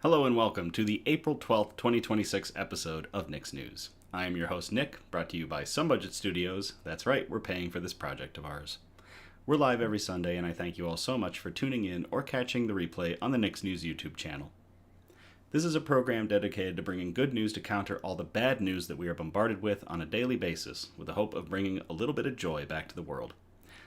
Hello and welcome to the April 12th, 2026 episode of Nick's News. I am your host Nick, brought to you by Some Budget Studios. That's right, we're paying for this project of ours. We're live every Sunday, and I thank you all so much for tuning in or catching the replay on the Nick's News YouTube channel. This is a program dedicated to bringing good news to counter all the bad news that we are bombarded with on a daily basis, with the hope of bringing a little bit of joy back to the world.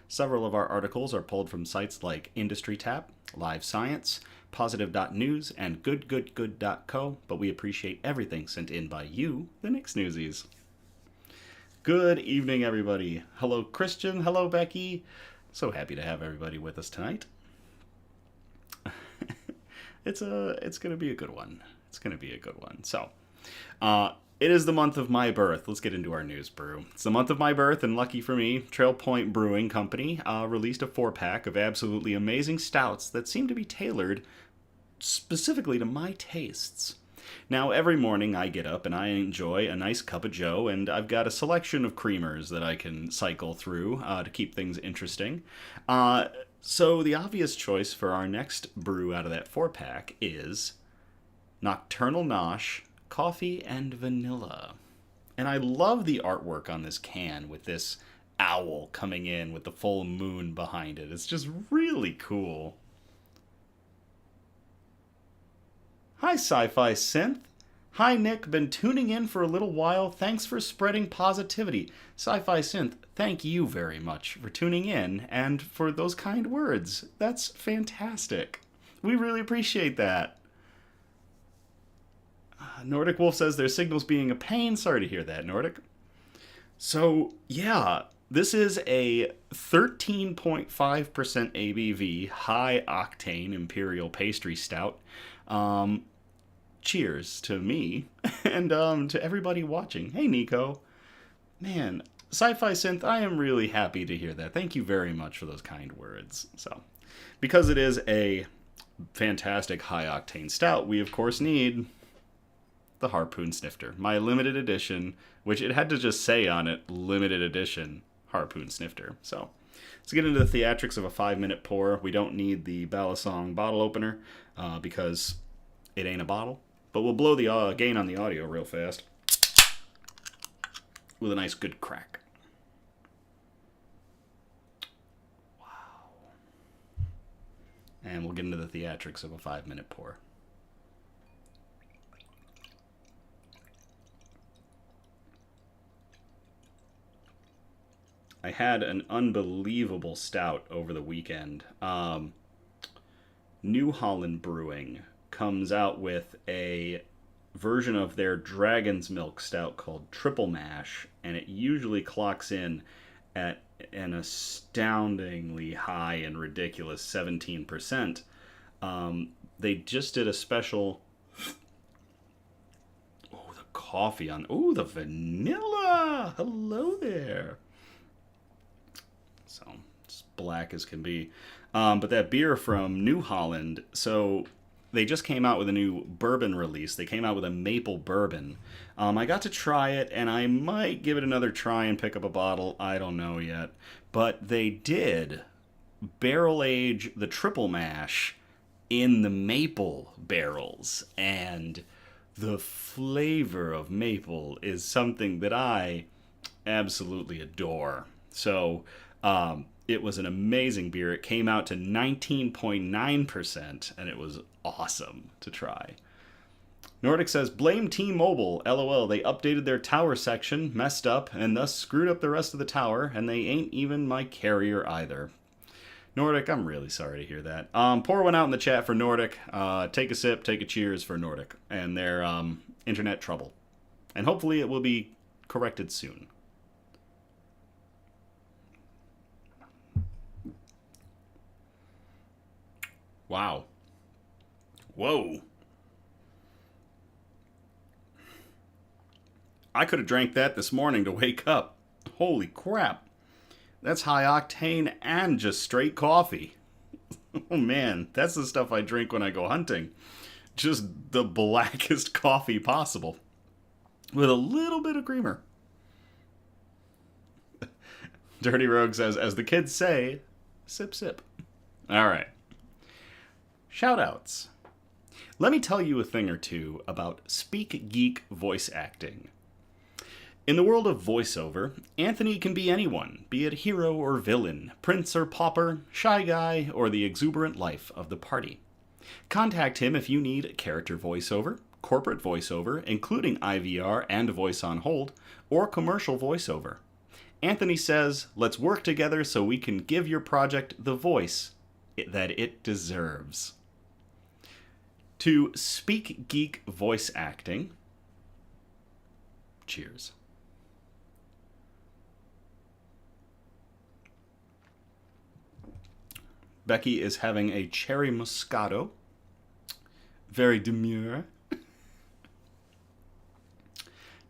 Several of our articles are pulled from sites like Industry Tap, Live Science, Positive.news, and GoodGoodGood.co, but we appreciate everything sent in by you, the Nick's Newsies. Good evening, everybody. Hello, Christian. Hello, Becky. So happy to have everybody with us tonight. It's going to be a good one. It's going to be a good one. So, it is the month of my birth. Let's get into our news, Brew. It's the month of my birth, and lucky for me, Point Brewing Company released a 4-pack of absolutely amazing stouts that seem to be tailored specifically to my tastes. Now, every morning I get up and I enjoy a nice cup of joe, and I've got a selection of creamers that I can cycle through to keep things interesting. So the obvious choice for our next brew out of that 4-pack is Nocturnal Nosh Coffee and Vanilla. And I love the artwork on this can with this owl coming in with the full moon behind it. It's just really cool. Hi, Sci-Fi Synth. Hi, Nick. Been tuning in for a little while. Thanks for spreading positivity. Sci-Fi Synth, thank you very much for tuning in and for those kind words. That's fantastic. We really appreciate that. Nordic Wolf says their signal's being a pain. Sorry to hear that, Nordic. So, yeah, this is a 13.5% ABV, high-octane Imperial Pastry Stout. Cheers to me and to everybody watching. Hey, Nico. Man, Sci-Fi Synth, I am really happy to hear that. Thank you very much for those kind words. So, because it is a fantastic high-octane stout, we, of course, need the Harpoon Snifter, my limited edition, which it had to just say on it, limited edition Harpoon Snifter. So let's get into the theatrics of a 5-minute pour. We don't need the Balisong bottle opener because it ain't a bottle, but we'll blow the gain on the audio real fast with a nice good crack. Wow. And we'll get into the theatrics of a 5-minute pour. I had an unbelievable stout over the weekend. New Holland Brewing comes out with a version of their Dragon's Milk stout called Triple Mash, and it usually clocks in at an astoundingly high and ridiculous 17%. They just did a special... Oh, the coffee on... Oh, the vanilla! Hello there! So, it's black as can be. But that beer from New Holland, so they just came out with a new bourbon release. They came out with a maple bourbon. I got to try it, and I might give it another try and pick up a bottle. I don't know yet. But they did barrel age the triple mash in the maple barrels. And the flavor of maple is something that I absolutely adore. So... it was an amazing beer. It came out to 19.9%, and it was awesome to try. Nordic says, blame T-Mobile. LOL, they updated their tower section, messed up, and thus screwed up the rest of the tower, and they ain't even my carrier either. Nordic, I'm really sorry to hear that. Pour one out in the chat for Nordic. Take a sip, take a cheers for Nordic, and their internet trouble. And hopefully it will be corrected soon. Wow. Whoa. I could have drank that this morning to wake up. Holy crap. That's high octane and just straight coffee. Oh man, that's the stuff I drink when I go hunting. Just the blackest coffee possible. With a little bit of creamer. Dirty Rogue says, as the kids say, sip sip. All right. Shoutouts. Let me tell you a thing or two about Speak Geek voice acting. In the world of voiceover, Anthony can be anyone, be it hero or villain, prince or pauper, shy guy, or the exuberant life of the party. Contact him if you need character voiceover, corporate voiceover, including IVR and voice on hold, or commercial voiceover. Anthony says, let's work together so we can give your project the voice that it deserves. To Speak Geek voice acting, cheers. Becky is having a cherry moscato. Very demure.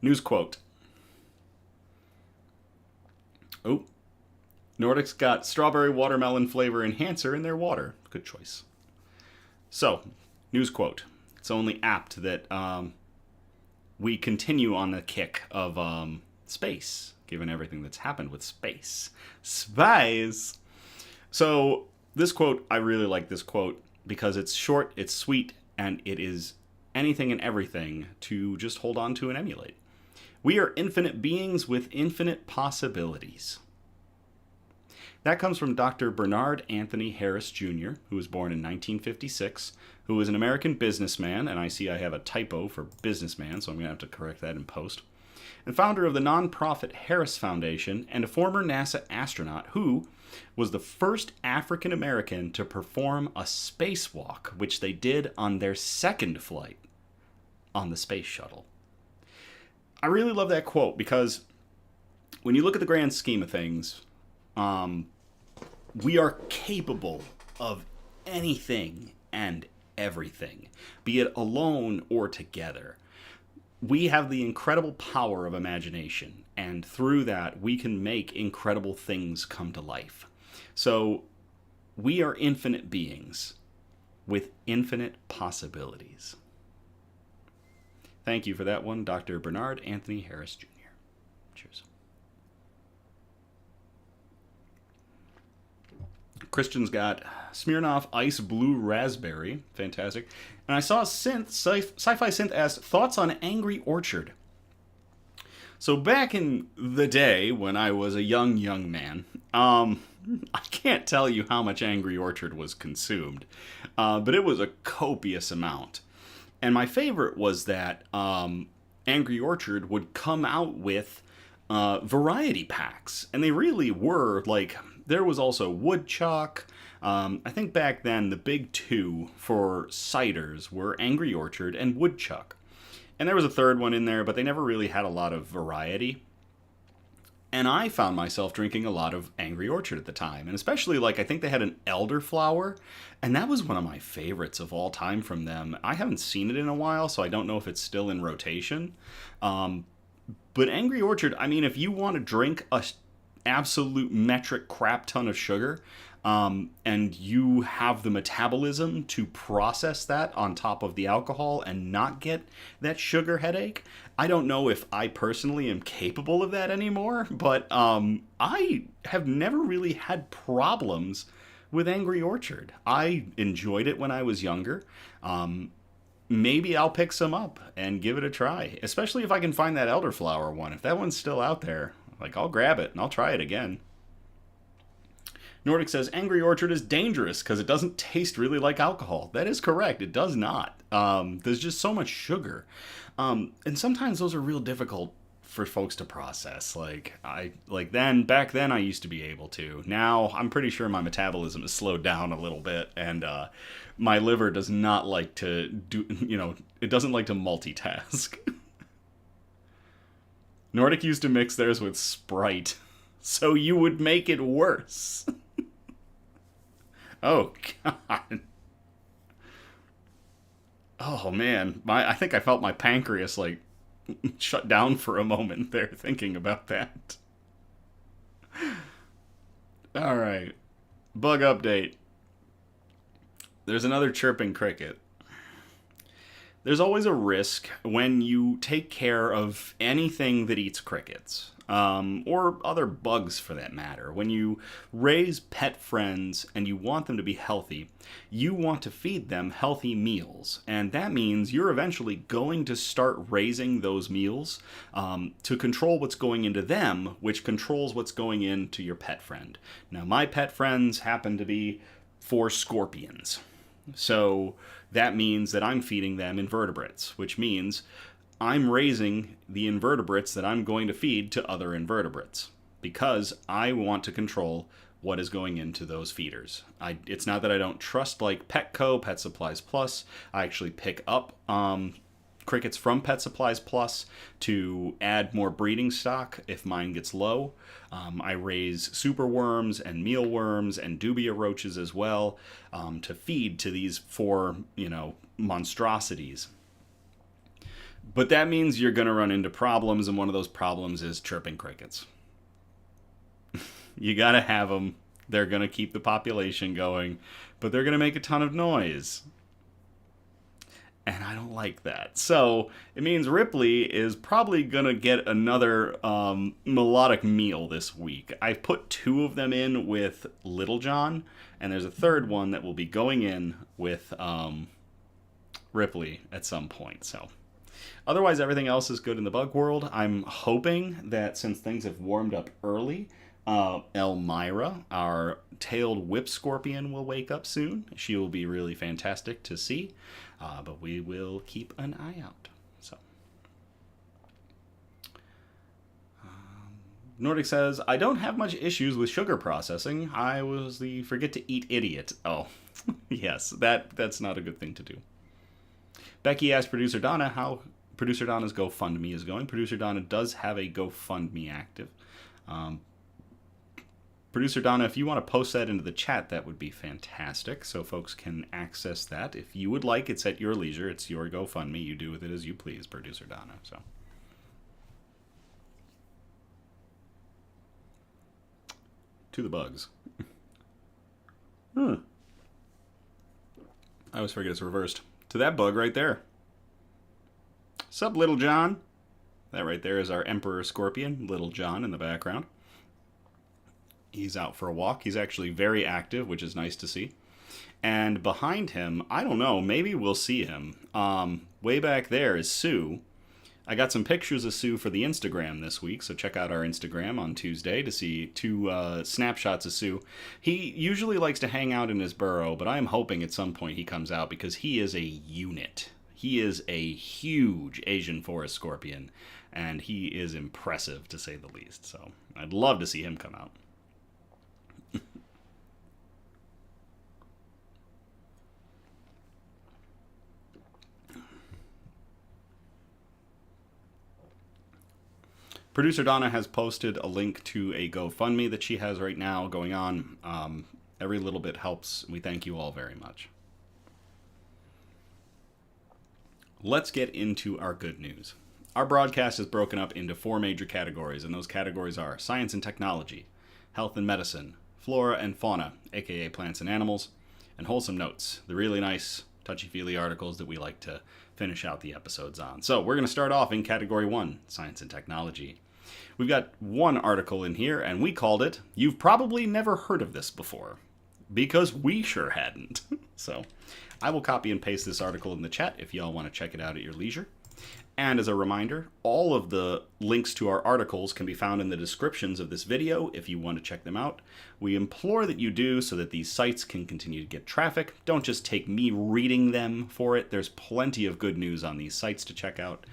News quote. Oh, Nordic's got strawberry watermelon flavor enhancer in their water. Good choice. So, news quote. It's only apt that we continue on the kick of space, given everything that's happened with space. Space! So, this quote, I really like this quote because it's short, it's sweet, and it is anything and everything to just hold on to and emulate. We are infinite beings with infinite possibilities. That comes from Dr. Bernard Anthony Harris Jr., who was born in 1956, who was an American businessman, and I see I have a typo for businessman, so I'm going to have to correct that in post, and founder of the nonprofit Harris Foundation, and a former NASA astronaut who was the first African American to perform a spacewalk, which they did on their second flight on the space shuttle. I really love that quote because when you look at the grand scheme of things, we are capable of anything and everything, be it alone or together. We have the incredible power of imagination, and through that, we can make incredible things come to life. So, we are infinite beings with infinite possibilities. Thank you for that one, Dr. Bernard Anthony Harris Jr. Cheers. Christian's got Smirnoff Ice Blue Raspberry. Fantastic. And I saw a synth, Sci-Fi Synth asked, thoughts on Angry Orchard? So back in the day when I was a young man, I can't tell you how much Angry Orchard was consumed, but it was a copious amount. And my favorite was that Angry Orchard would come out with variety packs. And they really were, like, there was also Woodchuck. I think back then the big two for ciders were Angry Orchard and Woodchuck. And there was a third one in there, but they never really had a lot of variety. And I found myself drinking a lot of Angry Orchard at the time. And especially, like, I think they had an elderflower. And that was one of my favorites of all time from them. I haven't seen it in a while, so I don't know if it's still in rotation. But Angry Orchard, I mean, if you want to drink a absolute metric crap ton of sugar, and you have the metabolism to process that on top of the alcohol and not get that sugar headache, I don't know if I personally am capable of that anymore, but I have never really had problems with Angry Orchard. I enjoyed it when I was younger. Maybe I'll pick some up and give it a try, especially if I can find that elderflower one. If that one's still out there, like, I'll grab it and I'll try it again. Nordic says, Angry Orchard is dangerous because it doesn't taste really like alcohol. That is correct. It does not. There's just so much sugar. And sometimes those are real difficult for folks to process. Back then I used to be able to. Now I'm pretty sure my metabolism has slowed down a little bit, and my liver does not like to do, it doesn't like to multitask. Nordic used to mix theirs with Sprite, so you would make it worse. Oh, God. Oh, man. I think I felt my pancreas, shut down for a moment there thinking about that. All right. Bug update. There's another chirping cricket. There's always a risk when you take care of anything that eats crickets. or other bugs for that matter. When you raise pet friends and you want them to be healthy, you want to feed them healthy meals. And that means you're eventually going to start raising those meals to control what's going into them, which controls what's going into your pet friend. Now, my pet friends happen to be 4 scorpions. So that means that I'm feeding them invertebrates, which means I'm raising the invertebrates that I'm going to feed to other invertebrates because I want to control what is going into those feeders. It's not that I don't trust like Petco, Pet Supplies Plus. I actually pick up crickets from Pet Supplies Plus to add more breeding stock if mine gets low. I raise superworms and mealworms and dubia roaches as well to feed to these 4, monstrosities. But that means you're going to run into problems, and one of those problems is chirping crickets. You got to have them. They're going to keep the population going, but they're going to make a ton of noise. And I don't like that. So it means Ripley is probably going to get another melodic meal this week. I've put 2 of them in with Little John, and there's a third one that will be going in with Ripley at some point. So otherwise, everything else is good in the bug world. I'm hoping that since things have warmed up early, Elmira, our tailed whip scorpion, will wake up soon. She will be really fantastic to see, but we will keep an eye out. So, Nordic says, I don't have much issues with sugar processing. I was the forget to eat idiot. Oh, yes, that's not a good thing to do. Becky asked Producer Donna how Producer Donna's GoFundMe is going. Producer Donna does have a GoFundMe active. Producer Donna, if you want to post that into the chat, that would be fantastic, so folks can access that. If you would like, it's at your leisure. It's your GoFundMe. You do with it as you please, Producer Donna. So, to the bugs. I always forget it's reversed. To that bug right there. Sup, Little John? That right there is our Emperor Scorpion, Little John, in the background. He's out for a walk. He's actually very active, which is nice to see. And behind him, I don't know, maybe we'll see him. Way back there is Sue. I got some pictures of Sue for the Instagram this week, so check out our Instagram on Tuesday to see 2 snapshots of Sue. He usually likes to hang out in his burrow, but I'm hoping at some point he comes out because he is a unit. He is a huge Asian forest scorpion, and he is impressive, to say the least. So I'd love to see him come out. Producer Donna has posted a link to a GoFundMe that she has right now going on. Every little bit helps. We thank you all very much. Let's get into our good news. Our broadcast is broken up into 4 major categories, and those categories are science and technology, health and medicine, flora and fauna, aka plants and animals, and wholesome notes, the really nice touchy-feely articles that we like to finish out the episodes on. So we're going to start off in category 1, science and technology. We've got 1 article in here, and we called it, You've Probably Never Heard of This Before, because we sure hadn't. So I will copy and paste this article in the chat if y'all want to check it out at your leisure. And as a reminder, all of the links to our articles can be found in the descriptions of this video if you want to check them out. We implore that you do so that these sites can continue to get traffic. Don't just take me reading them for it. There's plenty of good news on these sites to check out.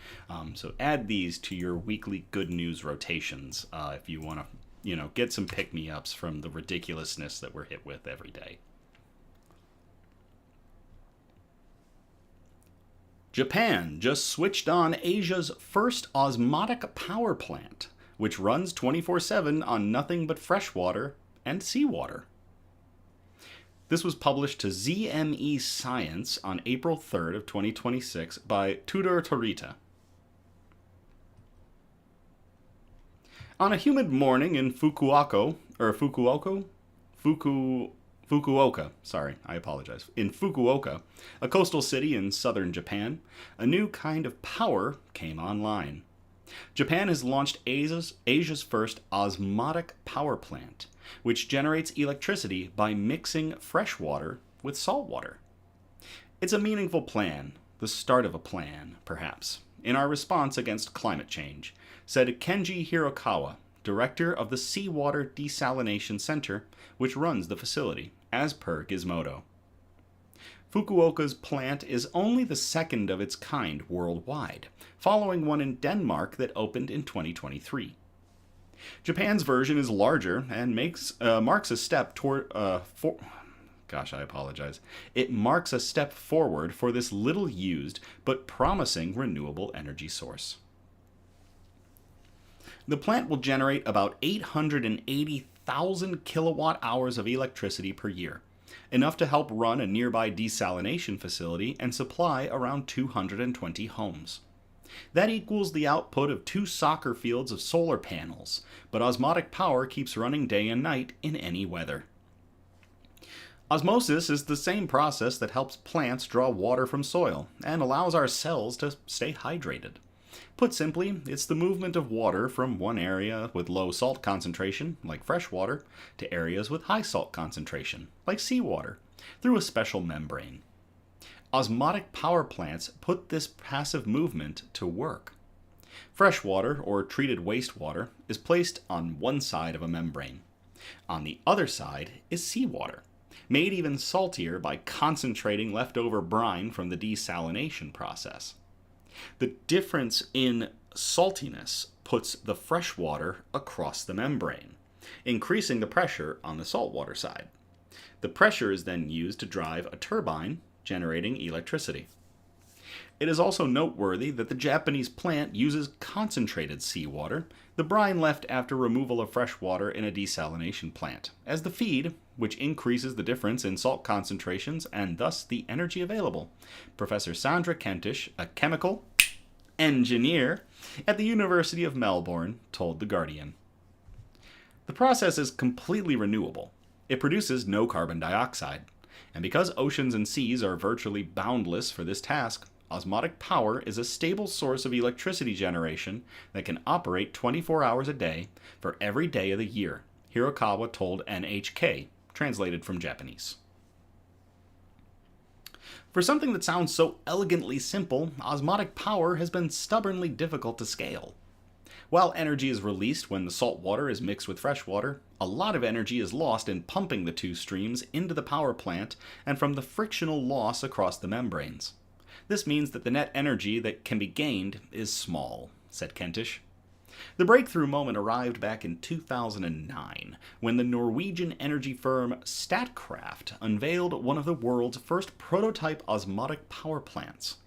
So add these to your weekly good news rotations if you want to, get some pick-me-ups from the ridiculousness that we're hit with every day. Japan just switched on Asia's first osmotic power plant, which runs 24/7 on nothing but fresh water and seawater. This was published to ZME Science on April 3rd of 2026 by Tudor Torita. On a humid morning in Fukuoka, in Fukuoka, a coastal city in southern Japan, a new kind of power came online. Japan has launched Asia's first osmotic power plant, which generates electricity by mixing fresh water with salt water. It's a meaningful plan, the start of a plan, perhaps, in our response against climate change, said Kenji Hirokawa, director of the Seawater Desalination Center, which runs the facility, as per Gizmodo. Fukuoka's plant is only the second of its kind worldwide, following one in Denmark that opened in 2023. Japan's version is larger and marks a step toward I apologize. It marks a step forward for this little used but promising renewable energy source. The plant will generate about 880,000 kilowatt hours of electricity per year, enough to help run a nearby desalination facility and supply around 220 homes. That equals the output of 2 soccer fields of solar panels, but osmotic power keeps running day and night in any weather. Osmosis is the same process that helps plants draw water from soil and allows our cells to stay hydrated. Put simply, it's the movement of water from one area with low salt concentration, like fresh water, to areas with high salt concentration, like seawater, through a special membrane. Osmotic power plants put this passive movement to work. Fresh water, or treated wastewater, is placed on one side of a membrane. On the other side is seawater, made even saltier by concentrating leftover brine from the desalination process. The difference in saltiness puts the fresh water across the membrane, increasing the pressure on the saltwater side. The pressure is then used to drive a turbine, generating electricity. It is also noteworthy that the Japanese plant uses concentrated seawater, the brine left after removal of fresh water in a desalination plant, as the feed, which increases the difference in salt concentrations and thus the energy available. Professor Sandra Kentish, a chemical engineer at the University of Melbourne, told The Guardian. The process is completely renewable. It produces no carbon dioxide. And because oceans and seas are virtually boundless for this task, osmotic power is a stable source of electricity generation that can operate 24 hours a day for every day of the year, Hirokawa told NHK, translated from Japanese. For something that sounds so elegantly simple, osmotic power has been stubbornly difficult to scale. While energy is released when the salt water is mixed with fresh water, a lot of energy is lost in pumping the two streams into the power plant and from the frictional loss across the membranes. This means that the net energy that can be gained is small, said Kentish. The breakthrough moment arrived back in 2009, when the Norwegian energy firm Statkraft unveiled one of the world's first prototype osmotic power plants.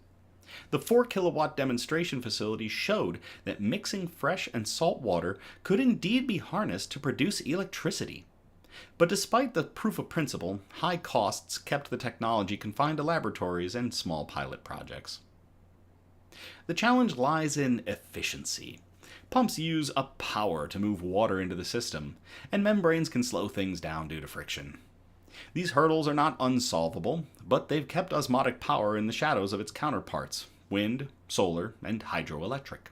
The 4-kilowatt demonstration facility showed that mixing fresh and salt water could indeed be harnessed to produce electricity. But despite the proof of principle, high costs kept the technology confined to laboratories and small pilot projects. The challenge lies in efficiency. Pumps use a power to move water into the system, and membranes can slow things down due to friction. These hurdles are not unsolvable, but they've kept osmotic power in the shadows of its counterparts, wind, solar, and hydroelectric.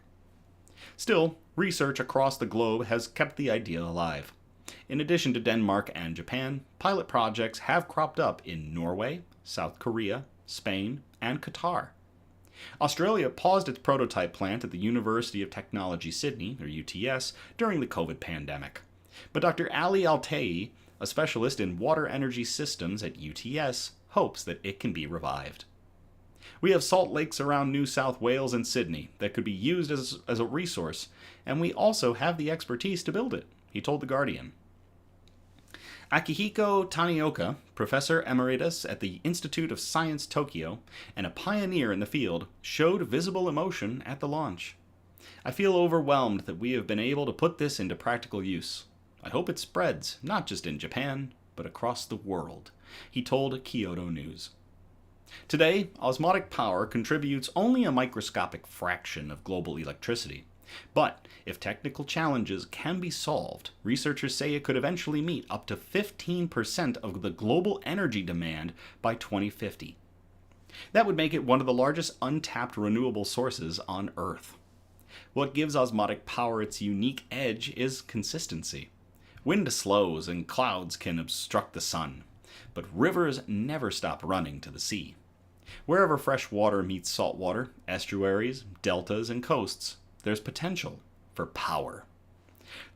Still, research across the globe has kept the idea alive. In addition to Denmark and Japan, pilot projects have cropped up in Norway, South Korea, Spain, and Qatar. Australia paused its prototype plant at the University of Technology Sydney, or UTS, during the COVID pandemic. But Dr. Ali Altay, a specialist in water energy systems at UTS, hopes that it can be revived. We have salt lakes around New South Wales and Sydney that could be used as a resource, and we also have the expertise to build it, he told The Guardian. Akihiko Tanioka, professor emeritus at the Institute of Science Tokyo and a pioneer in the field, showed visible emotion at the launch. I feel overwhelmed that we have been able to put this into practical use. I hope it spreads, not just in Japan, but across the world, he told Kyoto News. Today, osmotic power contributes only a microscopic fraction of global electricity. But if technical challenges can be solved, researchers say it could eventually meet up to 15% of the global energy demand by 2050. That would make it one of the largest untapped renewable sources on Earth. What gives osmotic power its unique edge is consistency. Wind slows and clouds can obstruct the sun, but rivers never stop running to the sea. Wherever fresh water meets salt water, estuaries, deltas, and coasts, there's potential for power.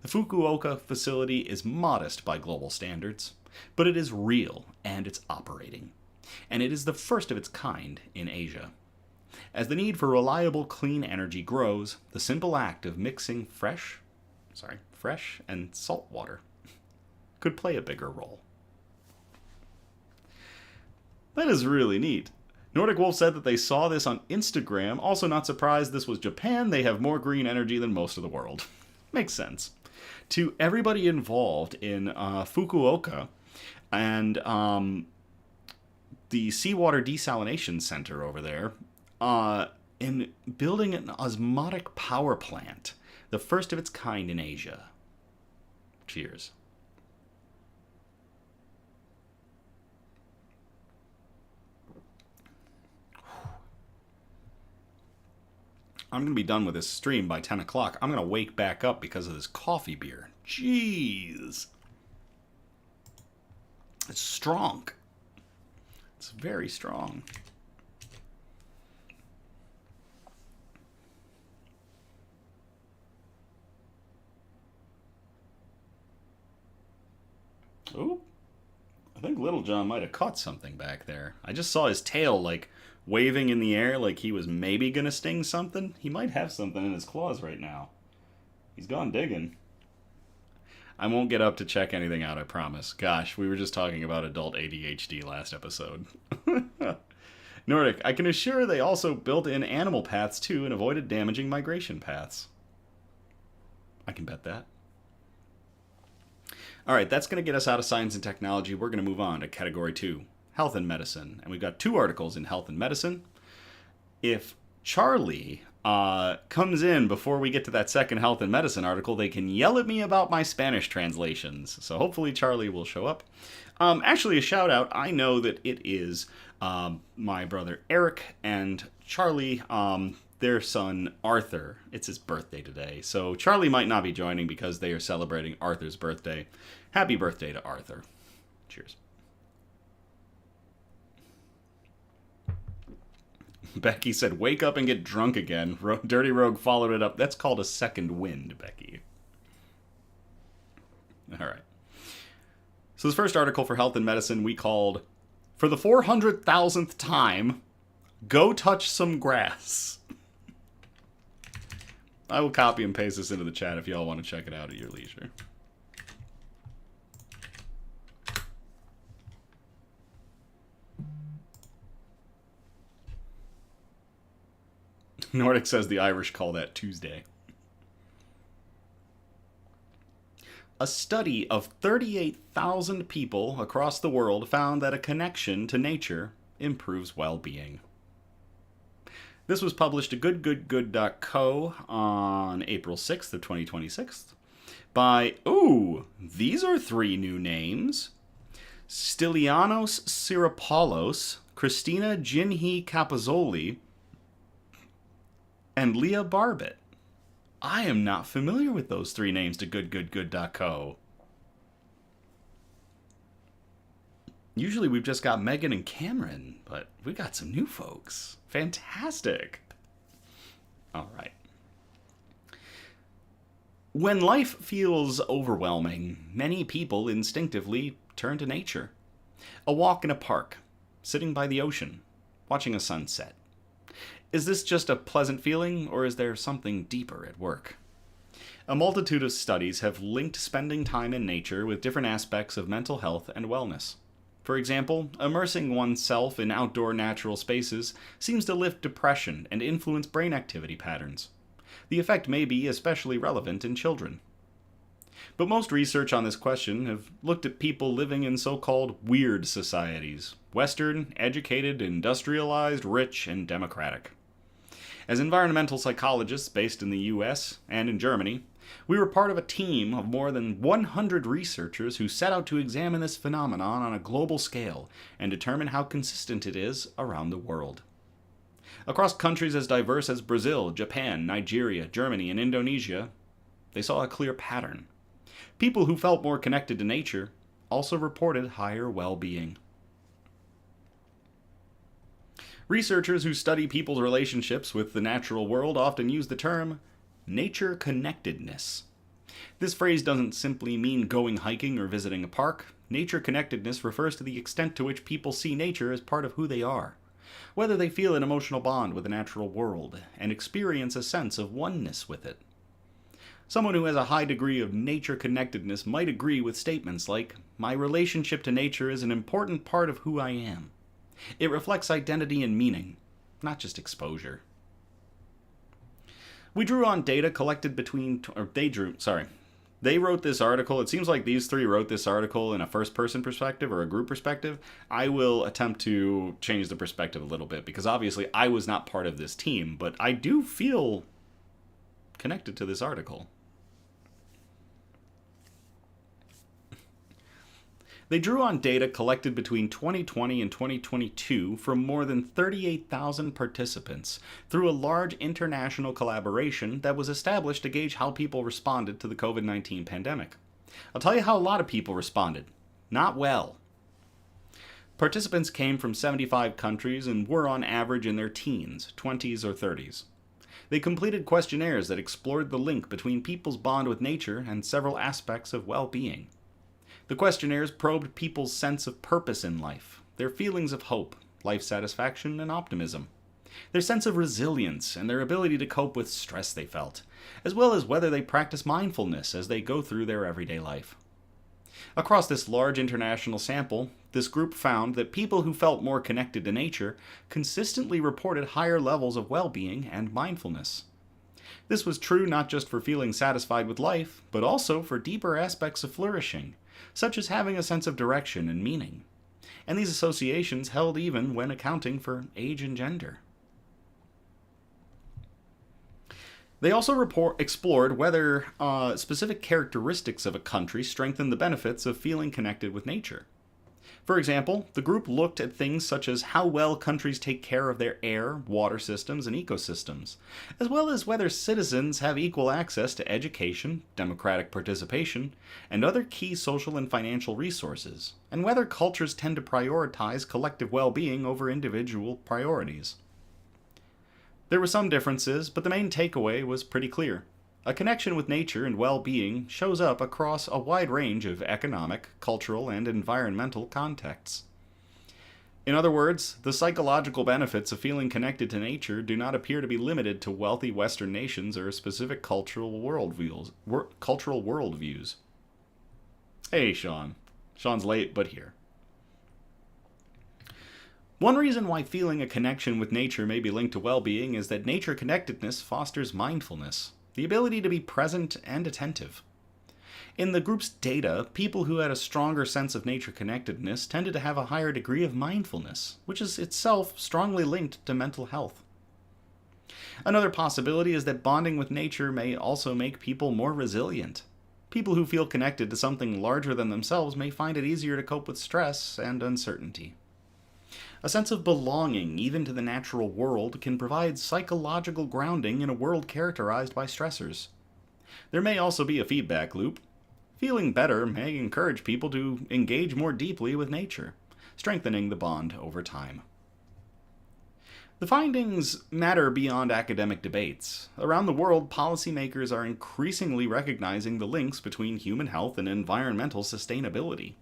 The Fukuoka facility is modest by global standards, but it is real and it's operating. And it is the first of its kind in Asia. As the need for reliable clean energy grows, the simple act of mixing fresh and salt water could play a bigger role. That is really neat. Nordic Wolf said that they saw this on Instagram. Also not surprised this was Japan. They have more green energy than most of the world. Makes sense. To everybody involved in Fukuoka and the seawater desalination center over there, in building an osmotic power plant, the first of its kind in Asia. Cheers. I'm going to be done with this stream by 10 o'clock. I'm going to wake back up because of this coffee beer. Jeez. It's strong. It's very strong. Ooh. I think Little John might have caught something back there. I just saw his tail, like, waving in the air like he was maybe gonna sting something. He might have something in his claws right now. He's gone digging. I won't get up to check anything out, I promise. Gosh, we were just talking about adult ADHD last episode. Nordic, I can assure they also built in animal paths too and avoided damaging migration paths. I can bet that. Alright, that's going to get us out of science and technology. We're going to move on to category 2, health and medicine. And we've got 2 articles in health and medicine. If Charlie comes in before we get to that second health and medicine article, they can yell at me about my Spanish translations. So hopefully Charlie will show up. Actually, a shout out. I know that it is my brother Eric and Charlie, their son Arthur. It's his birthday today. So Charlie might not be joining because they are celebrating Arthur's birthday. Happy birthday to Arthur. Cheers. Becky said, wake up and get drunk again. Dirty Rogue followed it up. That's called a second wind, Becky. All right. So this first article for health and medicine we called, for the 400,000th time, go touch some grass. I will copy and paste this into the chat if y'all want to check it out at your leisure. Nordic says the Irish call that Tuesday. A study of 38,000 people across the world found that a connection to nature improves well-being. This was published at goodgoodgood.co on April 6th of 2026 by, these are 3 new names. Stylianos Syropoulos, Christina Ginhi Capozzoli, and Leah Barbett. I am not familiar with those 3 names to goodgoodgood.co. Usually we've just got Megan and Cameron, but we got some new folks. Fantastic. All right. When life feels overwhelming, many people instinctively turn to nature. A walk in a park, sitting by the ocean, watching a sunset. Is this just a pleasant feeling, or is there something deeper at work? A multitude of studies have linked spending time in nature with different aspects of mental health and wellness. For example, immersing oneself in outdoor natural spaces seems to lift depression and influence brain activity patterns. The effect may be especially relevant in children. But most research on this question have looked at people living in so-called weird societies, Western, educated, industrialized, rich, and democratic. As environmental psychologists based in the US and in Germany, we were part of a team of more than 100 researchers who set out to examine this phenomenon on a global scale and determine how consistent it is around the world. Across countries as diverse as Brazil, Japan, Nigeria, Germany, and Indonesia, they saw a clear pattern. People who felt more connected to nature also reported higher well-being. Researchers who study people's relationships with the natural world often use the term nature connectedness. This phrase doesn't simply mean going hiking or visiting a park. Nature connectedness refers to the extent to which people see nature as part of who they are, whether they feel an emotional bond with the natural world and experience a sense of oneness with it. Someone who has a high degree of nature connectedness might agree with statements like, "My relationship to nature is an important part of who I am. It reflects identity and meaning, not just exposure." We drew on data collected between, they wrote this article. It seems like these three wrote this article in a first-person perspective or a group perspective. I will attempt to change the perspective a little bit because obviously I was not part of this team, but I do feel connected to this article. They drew on data collected between 2020 and 2022 from more than 38,000 participants through a large international collaboration that was established to gauge how people responded to the COVID-19 pandemic. I'll tell you how a lot of people responded. Not well. Participants came from 75 countries and were on average in their teens, 20s, or 30s. They completed questionnaires that explored the link between people's bond with nature and several aspects of well-being. The questionnaires probed people's sense of purpose in life, their feelings of hope, life satisfaction, and optimism, their sense of resilience, and their ability to cope with stress they felt, as well as whether they practice mindfulness as they go through their everyday life. Across this large international sample, this group found that people who felt more connected to nature consistently reported higher levels of well-being and mindfulness. This was true not just for feeling satisfied with life, but also for deeper aspects of flourishing, such as having a sense of direction and meaning. And these associations held even when accounting for age and gender. They also explored whether specific characteristics of a country strengthen the benefits of feeling connected with nature. For example, the group looked at things such as how well countries take care of their air, water systems, and ecosystems, as well as whether citizens have equal access to education, democratic participation, and other key social and financial resources, and whether cultures tend to prioritize collective well-being over individual priorities. There were some differences, but the main takeaway was pretty clear. A connection with nature and well-being shows up across a wide range of economic, cultural, and environmental contexts. In other words, the psychological benefits of feeling connected to nature do not appear to be limited to wealthy Western nations or specific cultural worldviews. Hey, Sean. Sean's late, but here. One reason why feeling a connection with nature may be linked to well-being is that nature connectedness fosters mindfulness, the ability to be present and attentive. In the group's data, people who had a stronger sense of nature connectedness tended to have a higher degree of mindfulness, which is itself strongly linked to mental health. Another possibility is that bonding with nature may also make people more resilient. People who feel connected to something larger than themselves may find it easier to cope with stress and uncertainty. A sense of belonging, even to the natural world, can provide psychological grounding in a world characterized by stressors. There may also be a feedback loop. Feeling better may encourage people to engage more deeply with nature, strengthening the bond over time. The findings matter beyond academic debates. Around the world, policymakers are increasingly recognizing the links between human health and environmental sustainability.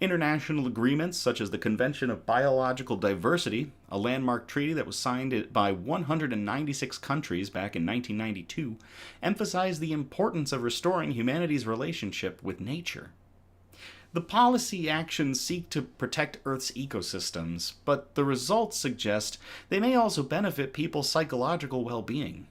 International agreements such as the Convention of Biological Diversity, a landmark treaty that was signed by 196 countries back in 1992, emphasize the importance of restoring humanity's relationship with nature. The policy actions seek to protect Earth's ecosystems, but the results suggest they may also benefit people's psychological well-being.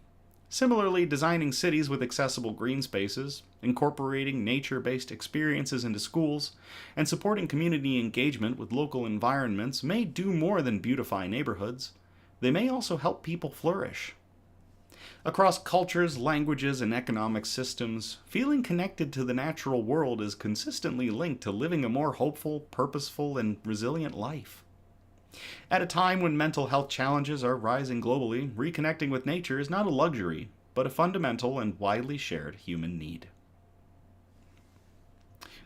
Similarly, designing cities with accessible green spaces, incorporating nature-based experiences into schools, and supporting community engagement with local environments may do more than beautify neighborhoods. They may also help people flourish. Across cultures, languages, and economic systems, feeling connected to the natural world is consistently linked to living a more hopeful, purposeful, and resilient life. At a time when mental health challenges are rising globally, reconnecting with nature is not a luxury, but a fundamental and widely shared human need.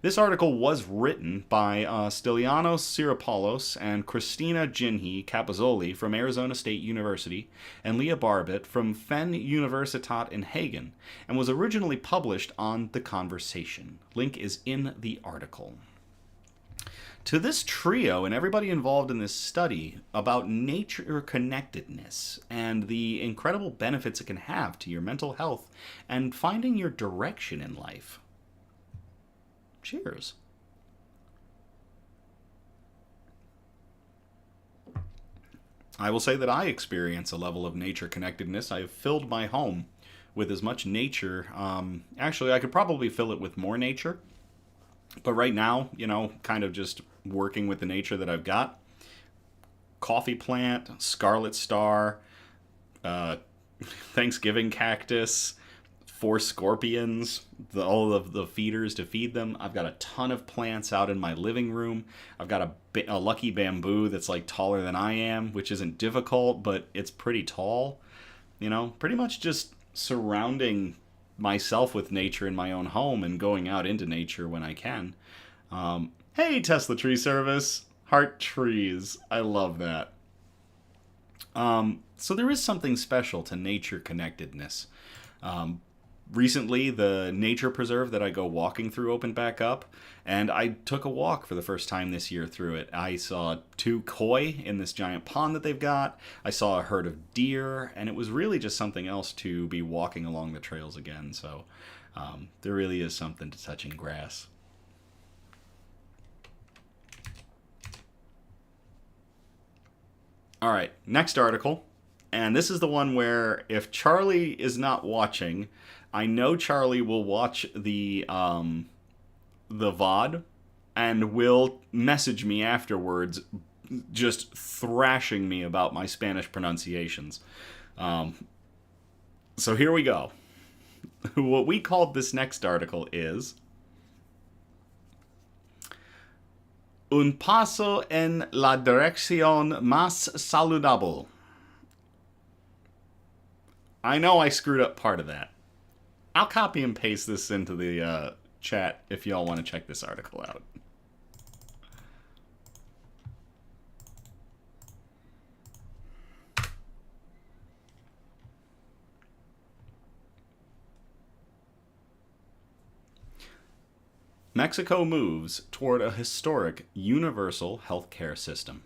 This article was written by Stylianos Siropoulos and Christina Jinhi Capozzoli from Arizona State University and Leah Barbet from Fen Universitat in Hagen, and was originally published on The Conversation. Link is in the article. To this trio and everybody involved in this study about nature connectedness and the incredible benefits it can have to your mental health and finding your direction in life. Cheers. I will say that I experience a level of nature connectedness. I have filled my home with as much nature. Actually, I could probably fill it with more nature. But right now, kind of just working with the nature that I've got. Coffee plant, scarlet star, Thanksgiving cactus, 4 scorpions, all of the feeders to feed them. I've got a ton of plants out in my living room. I've got a lucky bamboo that's like taller than I am, which isn't difficult, but it's pretty tall. Pretty much just surrounding myself with nature in my own home and going out into nature when I can. Hey, Tesla Tree Service. Heart trees. I love that. So there is something special to nature connectedness. Recently, the nature preserve that I go walking through opened back up, and I took a walk for the first time this year through it. I saw 2 koi in this giant pond that they've got. I saw a herd of deer, and it was really just something else to be walking along the trails again. So there really is something to touching grass. All right, next article. And this is the one where if Charlie is not watching, I know Charlie will watch the VOD and will message me afterwards just thrashing me about my Spanish pronunciations. So here we go. What we called this next article is Un paso en la dirección más saludable. I know I screwed up part of that. I'll copy and paste this into the chat if y'all want to check this article out. Mexico moves toward a historic universal healthcare system.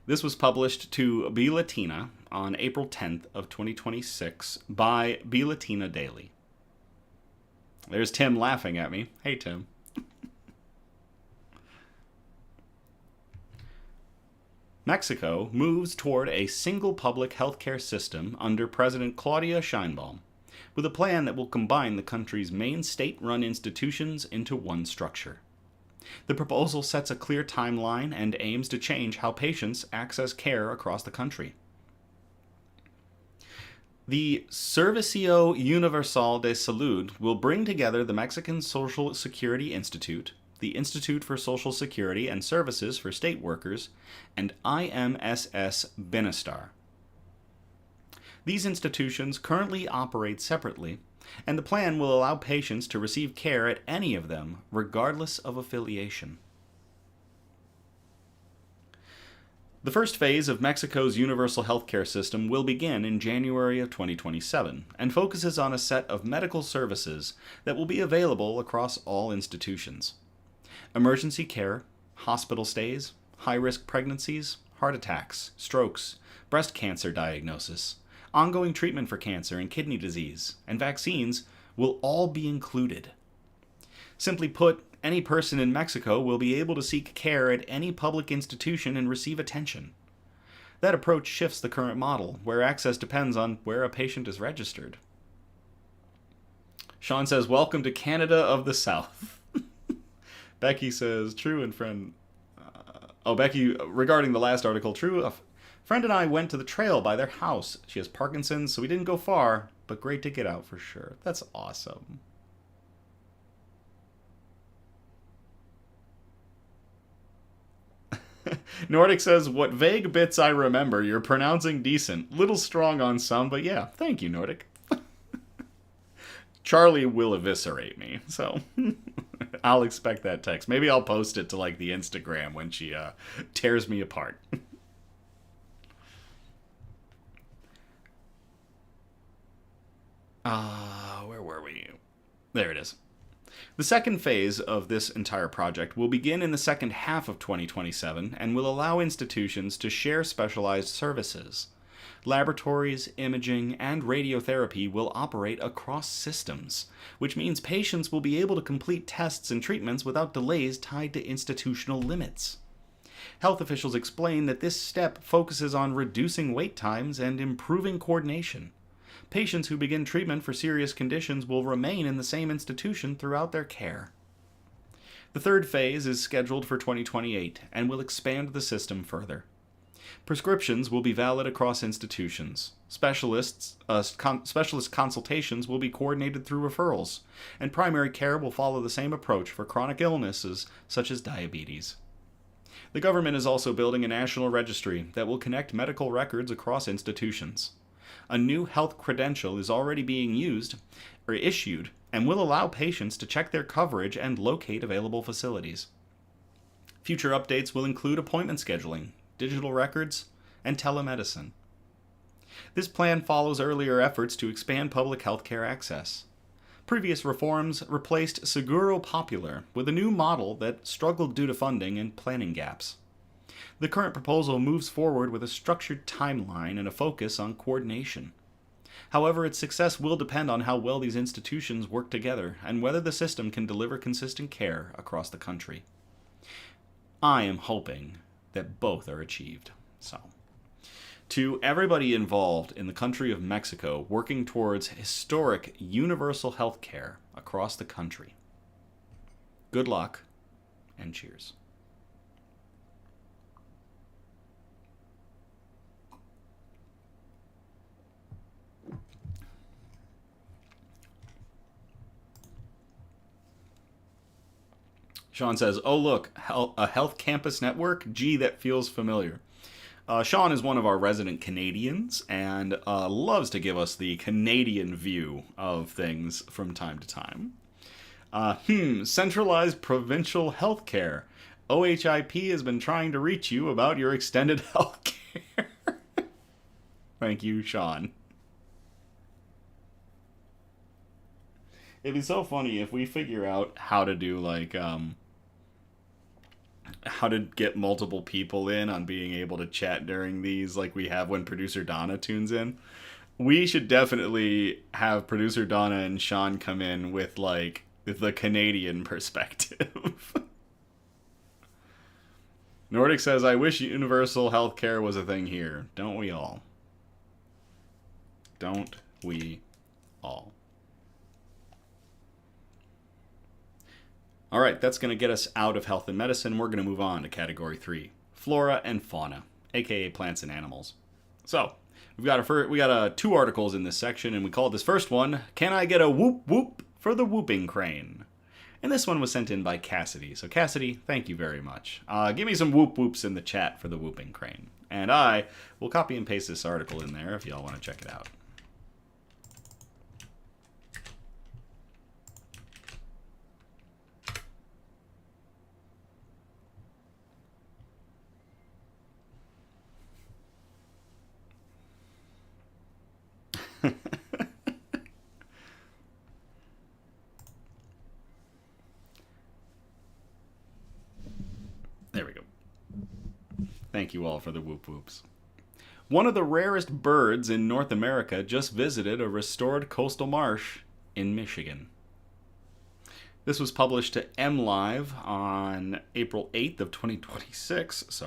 This was published to Be Latina on April 10th of 2026 by Be Latina Daily. There's Tim laughing at me. Hey, Tim. Mexico moves toward a single public healthcare system under President Claudia Sheinbaum, with a plan that will combine the country's main state-run institutions into one structure. The proposal sets a clear timeline and aims to change how patients access care across the country. The Servicio Universal de Salud will bring together the Mexican Social Security Institute, the Institute for Social Security and Services for State Workers, and IMSS Bienestar. These institutions currently operate separately, and the plan will allow patients to receive care at any of them, regardless of affiliation. The first phase of Mexico's universal healthcare system will begin in January of 2027 and focuses on a set of medical services that will be available across all institutions. Emergency care, hospital stays, high-risk pregnancies, heart attacks, strokes, breast cancer diagnosis, ongoing treatment for cancer and kidney disease, and vaccines will all be included. Simply put, any person in Mexico will be able to seek care at any public institution and receive attention. That approach shifts the current model, where access depends on where a patient is registered. Sean says, welcome to Canada of the South. Becky says, true and friend... Becky, regarding the last article, true... Friend and I went to the trail by their house. She has Parkinson's, so we didn't go far, but great to get out for sure. That's awesome. Nordic says, what vague bits I remember, you're pronouncing decent. Little strong on some, but yeah, thank you, Nordic. Charlie will eviscerate me, so I'll expect that text. Maybe I'll post it to like the Instagram when she tears me apart. Where were we? There it is. The second phase of this entire project will begin in the second half of 2027 and will allow institutions to share specialized services. Laboratories, imaging, and radiotherapy will operate across systems, which means patients will be able to complete tests and treatments without delays tied to institutional limits. Health officials explain that this step focuses on reducing wait times and improving coordination. Patients who begin treatment for serious conditions will remain in the same institution throughout their care. The third phase is scheduled for 2028 and will expand the system further. Prescriptions will be valid across institutions. Specialist consultations will be coordinated through referrals, and primary care will follow the same approach for chronic illnesses such as diabetes. The government is also building a national registry that will connect medical records across institutions. A new health credential is already being used or issued and will allow patients to check their coverage and locate available facilities. Future updates will include appointment scheduling, digital records, and telemedicine. This plan follows earlier efforts to expand public healthcare access. Previous reforms replaced Seguro Popular with a new model that struggled due to funding and planning gaps. The current proposal moves forward with a structured timeline and a focus on coordination. However, its success will depend on how well these institutions work together and whether the system can deliver consistent care across the country. I am hoping that both are achieved. So, to everybody involved in the country of Mexico working towards historic universal health care across the country, good luck and cheers. Sean says, oh look, a health campus network? Gee, that feels familiar. Sean is one of our resident Canadians and loves to give us the Canadian view of things from time to time. Centralized provincial healthcare. OHIP has been trying to reach you about your extended healthcare. Thank you, Sean. It'd be so funny if we figure out how to do like how to get multiple people in on being able to chat during these like we have when producer Donna tunes in. We should definitely have producer Donna and Sean come in with like the Canadian perspective. Nordic says, I wish universal healthcare was a thing here. Don't we all? Don't we all? All right, that's going to get us out of health and medicine. We're going to move on to category 3, flora and fauna, aka plants and animals. So, we got 2 articles in this section, and we called this first one, Can I Get a Whoop Whoop for the Whooping Crane? And this one was sent in by Cassidy. So Cassidy, thank you very much. Give me some whoop whoops in the chat for the Whooping Crane. And I will copy and paste this article in there if y'all want to check it out. There we go. Thank you all for the whoop whoops. One of the rarest birds in North America just visited a restored coastal marsh in Michigan. This was published to MLive on April 8th of 2026,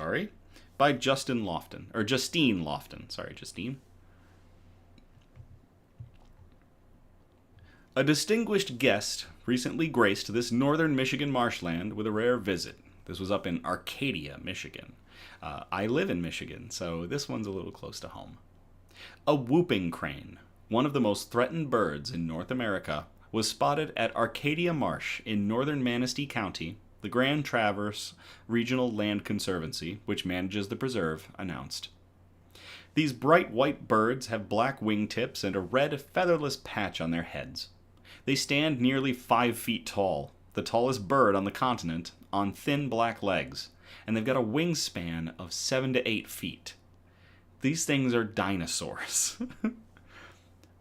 by Justine Lofton. Sorry, Justine. A distinguished guest recently graced this northern Michigan marshland with a rare visit. This was up in Arcadia, Michigan. I live in Michigan, so this one's a little close to home. A whooping crane, one of the most threatened birds in North America, was spotted at Arcadia Marsh in northern Manistee County the Grand Traverse Regional Land Conservancy, which manages the preserve, announced. These bright white birds have black wingtips and a red featherless patch on their heads. They stand nearly 5 feet tall, the tallest bird on the continent, on thin black legs, and they've got a wingspan of 7 to 8 feet. These things are dinosaurs.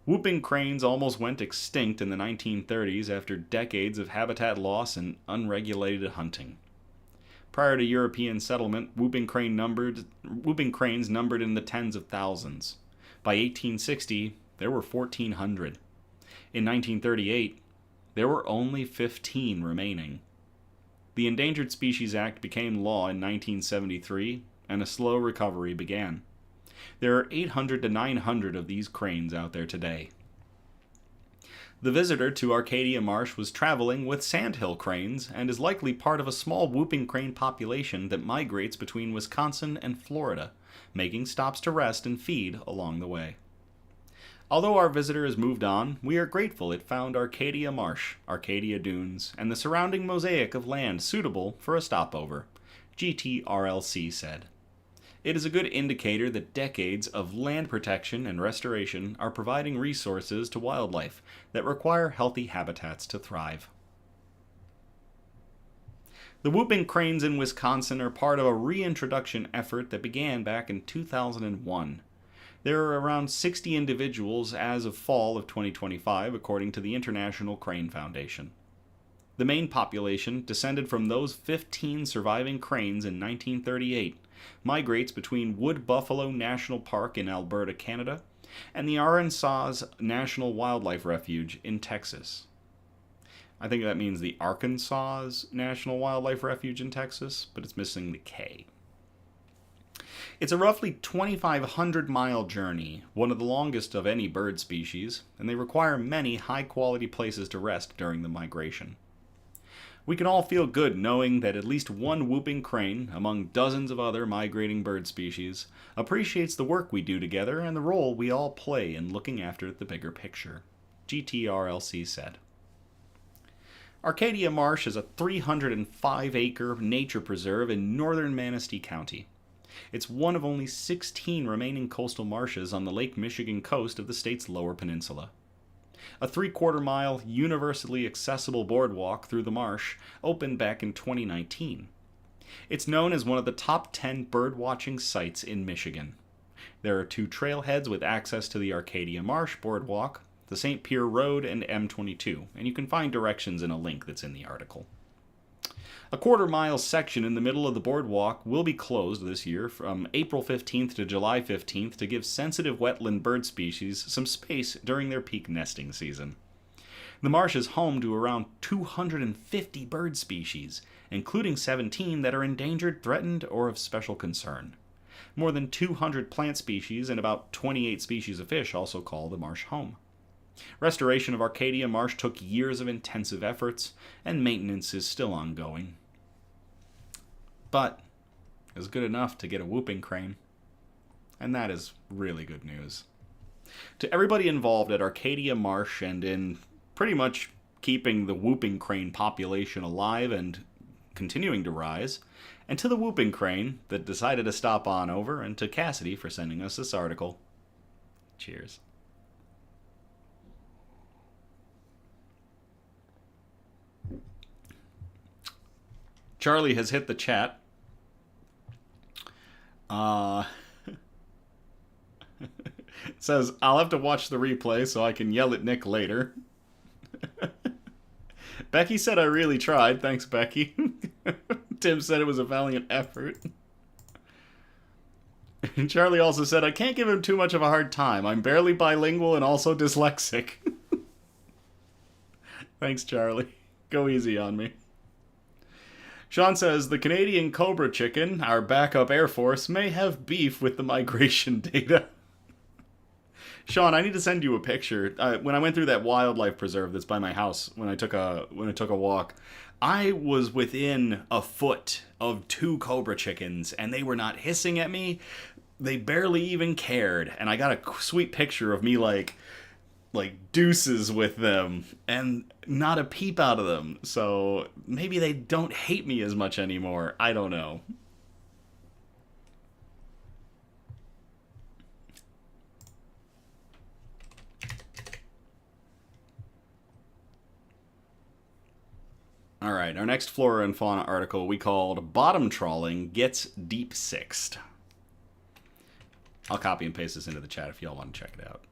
Whooping cranes almost went extinct in the 1930s after decades of habitat loss and unregulated hunting. Prior to European settlement, whooping cranes numbered in the tens of thousands. By 1860, there were 1,400. In 1938, there were only 15 remaining. The Endangered Species Act became law in 1973, and a slow recovery began. There are 800 to 900 of these cranes out there today. The visitor to Arcadia Marsh was traveling with sandhill cranes and is likely part of a small whooping crane population that migrates between Wisconsin and Florida, making stops to rest and feed along the way. Although our visitor has moved on, we are grateful it found Arcadia Marsh, Arcadia Dunes, and the surrounding mosaic of land suitable for a stopover, GTRLC said. It is a good indicator that decades of land protection and restoration are providing resources to wildlife that require healthy habitats to thrive. The whooping cranes in Wisconsin are part of a reintroduction effort that began back in 2001. There are around 60 individuals as of fall of 2025, according to the International Crane Foundation. The main population, descended from those 15 surviving cranes in 1938, migrates between Wood Buffalo National Park in Alberta, Canada, and the Arkansas National Wildlife Refuge in Texas. I think that means the Arkansas National Wildlife Refuge in Texas, but it's missing the K. It's a roughly 2,500-mile journey, one of the longest of any bird species, and they require many high-quality places to rest during the migration. We can all feel good knowing that at least one whooping crane, among dozens of other migrating bird species, appreciates the work we do together and the role we all play in looking after the bigger picture, GTRLC said. Arcadia Marsh is a 305-acre nature preserve in northern Manistee County. It's one of only 16 remaining coastal marshes on the Lake Michigan coast of the state's lower peninsula. A 3/4-mile, universally accessible boardwalk through the marsh opened back in 2019. It's known as one of the top 10 birdwatching sites in Michigan. There are 2 trailheads with access to the Arcadia Marsh boardwalk, the St. Pierre Road and M22, and you can find directions in a link that's in the article. A 1/4-mile section in the middle of the boardwalk will be closed this year from April 15th to July 15th to give sensitive wetland bird species some space during their peak nesting season. The marsh is home to around 250 bird species, including 17 that are endangered, threatened, or of special concern. More than 200 plant species and about 28 species of fish also call the marsh home. Restoration of Arcadia Marsh took years of intensive efforts, and maintenance is still ongoing. But it was good enough to get a whooping crane, and that is really good news. To everybody involved at Arcadia Marsh and in pretty much keeping the whooping crane population alive and continuing to rise, and to the whooping crane that decided to stop on over, and to Cassidy for sending us this article. Cheers. Charlie has hit the chat. Says, I'll have to watch the replay so I can yell at Nick later. Becky said I really tried. Thanks, Becky. Tim said it was a valiant effort. And Charlie also said, I can't give him too much of a hard time. I'm barely bilingual and also dyslexic. Thanks, Charlie. Go easy on me. Sean says, the Canadian Cobra Chicken, our backup Air Force, may have beef with the migration data. Sean, I need to send you a picture. When I went through that wildlife preserve that's by my house, when I took a walk, I was within a foot of 2 cobra chickens, and they were not hissing at me. They barely even cared. And I got a sweet picture of me, like, like deuces with them and not a peep out of them. So maybe they don't hate me as much anymore. I don't know. All right, our next flora and fauna article we called Bottom Trawling Gets Deep Sixed. I'll copy and paste this into the chat if y'all want to check it out.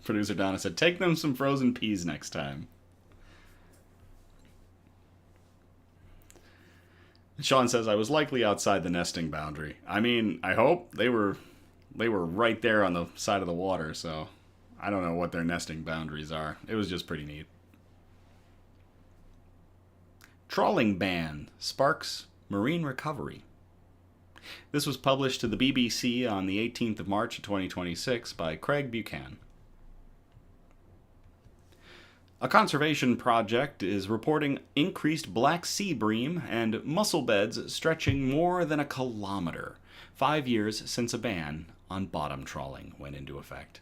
Producer Donna said, take them some frozen peas next time. Sean says, I was likely outside the nesting boundary. I mean, I hope they were right there on the side of the water, so I don't know what their nesting boundaries are. It was just pretty neat. Trawling ban sparks marine recovery. This was published to the BBC on the 18th of March of 2026 by Craig Buchan. A conservation project is reporting increased black sea bream and mussel beds stretching more than a kilometer, 5 years since a ban on bottom trawling went into effect.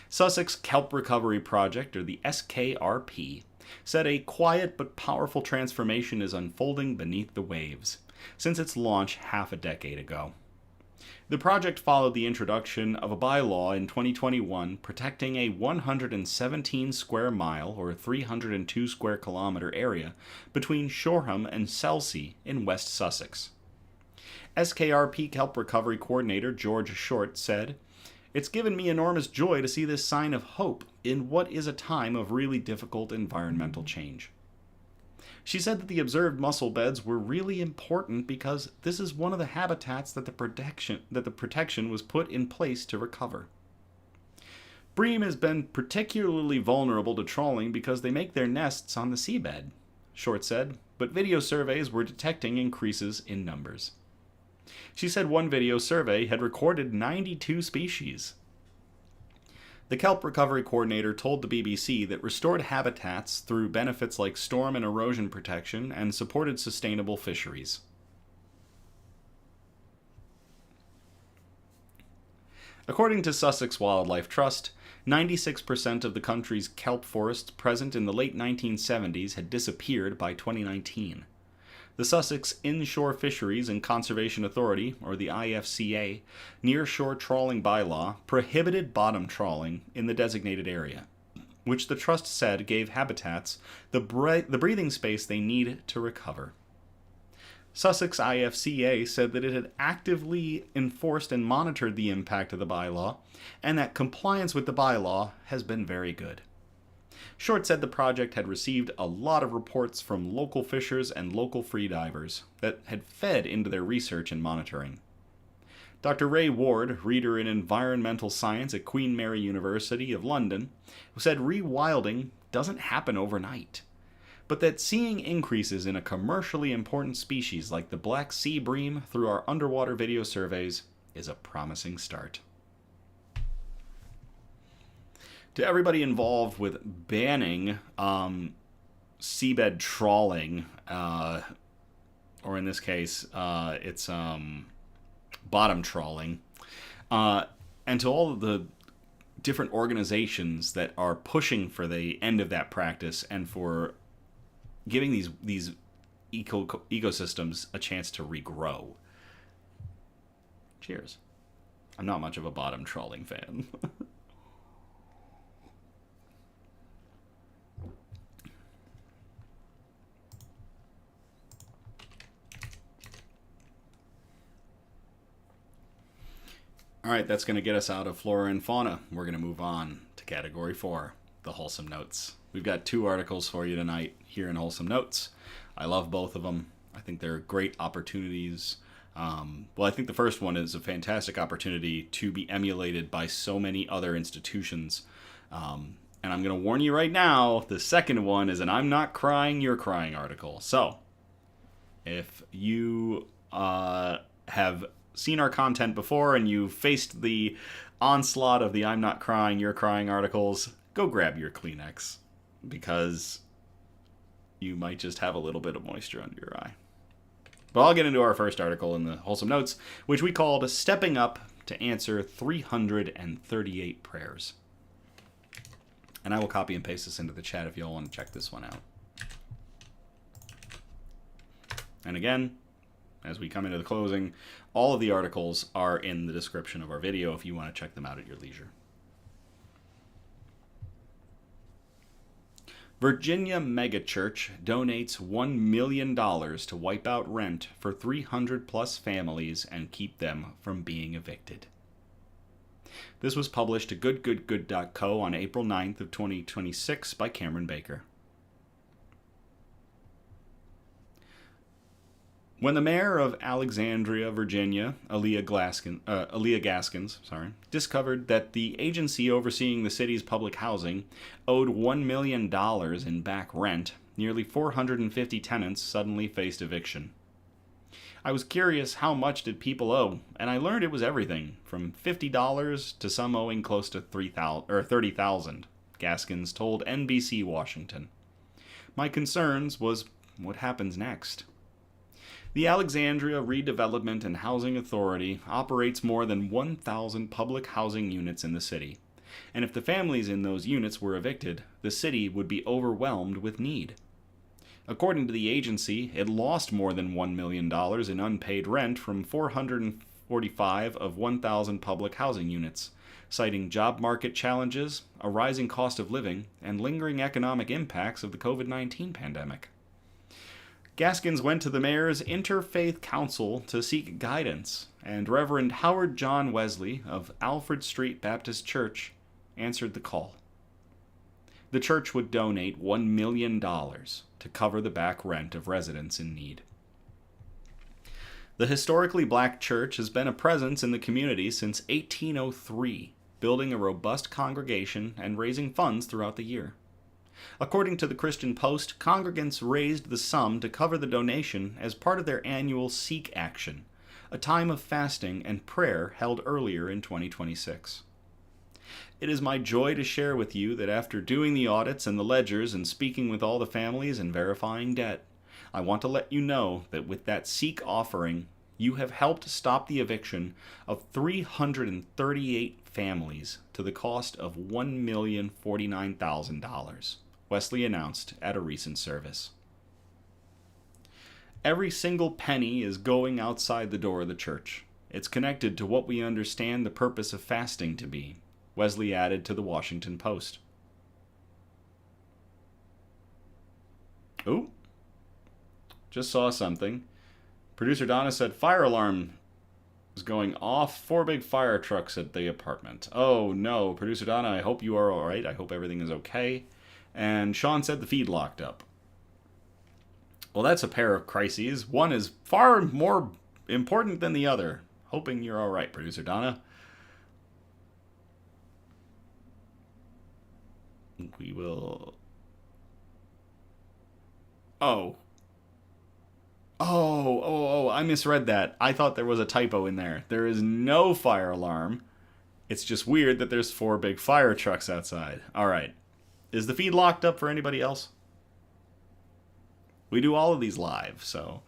Sussex Kelp Recovery Project, or the SKRP, said a quiet but powerful transformation is unfolding beneath the waves since its launch half a decade ago. The project followed the introduction of a bylaw in 2021 protecting a 117 square mile or 302 square kilometer area between Shoreham and Selsey in West Sussex. SKRP Kelp Recovery Coordinator George Short said, "It's given me enormous joy to see this sign of hope in what is a time of really difficult environmental change." She said that the observed mussel beds were really important because this is one of the habitats that the protection was put in place to recover. Bream has been particularly vulnerable to trawling because they make their nests on the seabed, Short said, but video surveys were detecting increases in numbers. She said one video survey had recorded 92 species. The Kelp Recovery Coordinator told the BBC that restored habitats through benefits like storm and erosion protection and supported sustainable fisheries. According to Sussex Wildlife Trust, 96% of the country's kelp forests present in the late 1970s had disappeared by 2019. The Sussex Inshore Fisheries and Conservation Authority, or the IFCA, nearshore trawling bylaw prohibited bottom trawling in the designated area, which the trust said gave habitats the breathing space they need to recover. Sussex IFCA said that it had actively enforced and monitored the impact of the bylaw, and that compliance with the bylaw has been very good. Short said the project had received a lot of reports from local fishers and local freedivers that had fed into their research and monitoring. Dr. Ray Ward, reader in environmental science at Queen Mary University of London, said rewilding doesn't happen overnight, but that seeing increases in a commercially important species like the black sea bream through our underwater video surveys is a promising start. To everybody involved with banning seabed trawling, or in this case, it's bottom trawling, and to all of the different organizations that are pushing for the end of that practice and for giving these ecosystems a chance to regrow. Cheers. I'm not much of a bottom trawling fan. All right, that's going to get us out of flora and fauna. We're going to move on to category 4, the wholesome notes. We've got 2 articles for you tonight here in Wholesome Notes. I love both of them. I think they're great opportunities. Well, I think the first one is a fantastic opportunity to be emulated by so many other institutions. And I'm going to warn you right now, the second one is an I'm not crying, you're crying article. So, if you have seen our content before and you've faced the onslaught of the I'm not crying, you're crying articles, go grab your Kleenex, because you might just have a little bit of moisture under your eye. But I'll get into our first article in the Wholesome Notes, which we called Stepping Up to Answer 338 Prayers. And I will copy and paste this into the chat if you all want to check this one out. And again, as we come into the closing, all of the articles are in the description of our video if you want to check them out at your leisure. Virginia megachurch donates $1 million to wipe out rent for 300-plus families and keep them from being evicted. This was published at goodgoodgood.co on April 9th of 2026 by Cameron Baker. When the mayor of Alexandria, Virginia, Aaliyah Gaskins, discovered that the agency overseeing the city's public housing owed $1 million in back rent, nearly 450 tenants suddenly faced eviction. I was curious how much did people owe, and I learned it was everything from $50 to some owing close to $30,000, Gaskins told NBC Washington. My concerns was what happens next. The Alexandria Redevelopment and Housing Authority operates more than 1,000 public housing units in the city, and if the families in those units were evicted, the city would be overwhelmed with need. According to the agency, it lost more than $1 million in unpaid rent from 445 of 1,000 public housing units, citing job market challenges, a rising cost of living, and lingering economic impacts of the COVID-19 pandemic. Gaskins went to the mayor's Interfaith Council to seek guidance, and Reverend Howard John Wesley of Alfred Street Baptist Church answered the call. The church would donate $1 million to cover the back rent of residents in need. The historically black church has been a presence in the community since 1803, building a robust congregation and raising funds throughout the year. According to the Christian Post, congregants raised the sum to cover the donation as part of their annual Seek Action, a time of fasting and prayer held earlier in 2026. It is my joy to share with you that after doing the audits and the ledgers and speaking with all the families and verifying debt, I want to let you know that with that Seek offering, you have helped stop the eviction of 338 families to the cost of $1,049,000. Wesley announced at a recent service. Every single penny is going outside the door of the church. It's connected to what we understand the purpose of fasting to be, Wesley added to the Washington Post. Ooh, just saw something. Producer Donna said fire alarm is going off. 4 big fire trucks at the apartment. Oh no, Producer Donna, I hope you are all right. I hope everything is okay. And Sean said the feed locked up. Well, that's a pair of crises. One is far more important than the other. Hoping you're all right, Producer Donna. We will... Oh, I misread that. I thought there was a typo in there. There is no fire alarm. It's just weird that there's 4 big fire trucks outside. All right. Is the feed locked up for anybody else? We do all of these live, so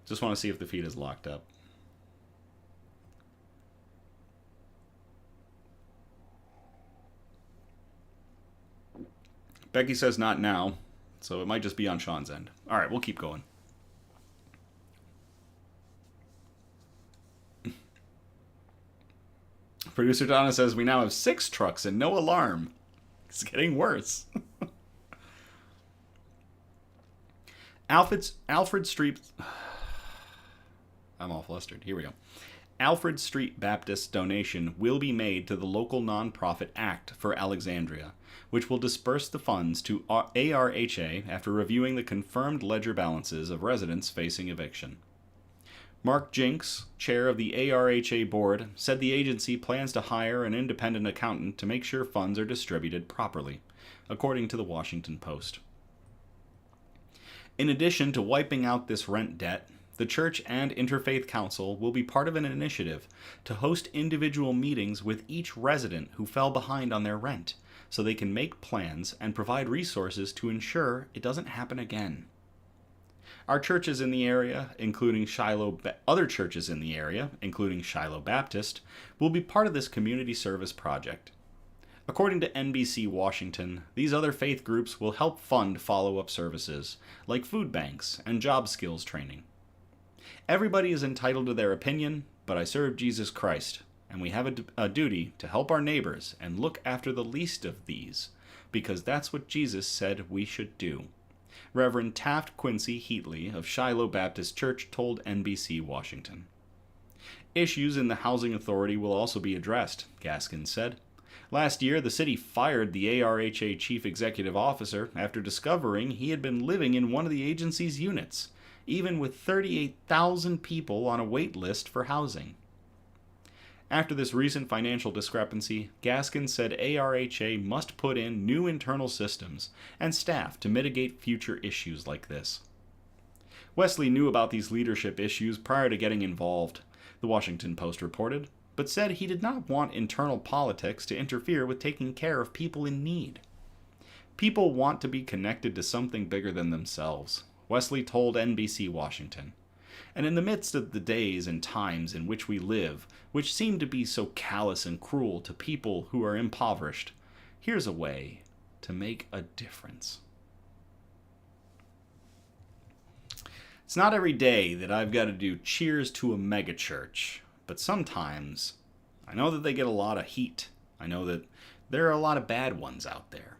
just want to see if the feed is locked up. Becky says not now, so it might just be on Sean's end. All right, we'll keep going. Producer Donna says we now have 6 trucks and no alarm. It's getting worse. Alfred Street... I'm all flustered. Here we go. Alfred Street Baptist donation will be made to the local nonprofit Act for Alexandria, which will disperse the funds to ARHA after reviewing the confirmed ledger balances of residents facing eviction. Mark Jinks, chair of the ARHA board, said the agency plans to hire an independent accountant to make sure funds are distributed properly, according to the Washington Post. In addition to wiping out this rent debt, The Church and Interfaith Council will be part of an initiative to host individual meetings with each resident who fell behind on their rent, so they can make plans and provide resources to ensure it doesn't happen again. Our churches in the area, including other churches in the area, including Shiloh Baptist, will be part of this community service project. According to NBC Washington, these other faith groups will help fund follow-up services, like food banks and job skills training. Everybody is entitled to their opinion, but I serve Jesus Christ, and we have a duty to help our neighbors and look after the least of these, because that's what Jesus said we should do. Reverend Taft Quincy Heatley of Shiloh Baptist Church told NBC Washington. Issues in the housing authority will also be addressed, Gaskin said. Last year, the city fired the ARHA chief executive officer after discovering he had been living in one of the agency's units, even with 38,000 people on a wait list for housing. After this recent financial discrepancy, Gaskin said ARHA must put in new internal systems and staff to mitigate future issues like this. Wesley knew about these leadership issues prior to getting involved, the Washington Post reported, but said he did not want internal politics to interfere with taking care of people in need. People want to be connected to something bigger than themselves, Wesley told NBC Washington. And in the midst of the days and times in which we live, which seem to be so callous and cruel to people who are impoverished, here's a way to make a difference. It's not every day that I've got to do cheers to a megachurch, but sometimes I know that they get a lot of heat. I know that there are a lot of bad ones out there.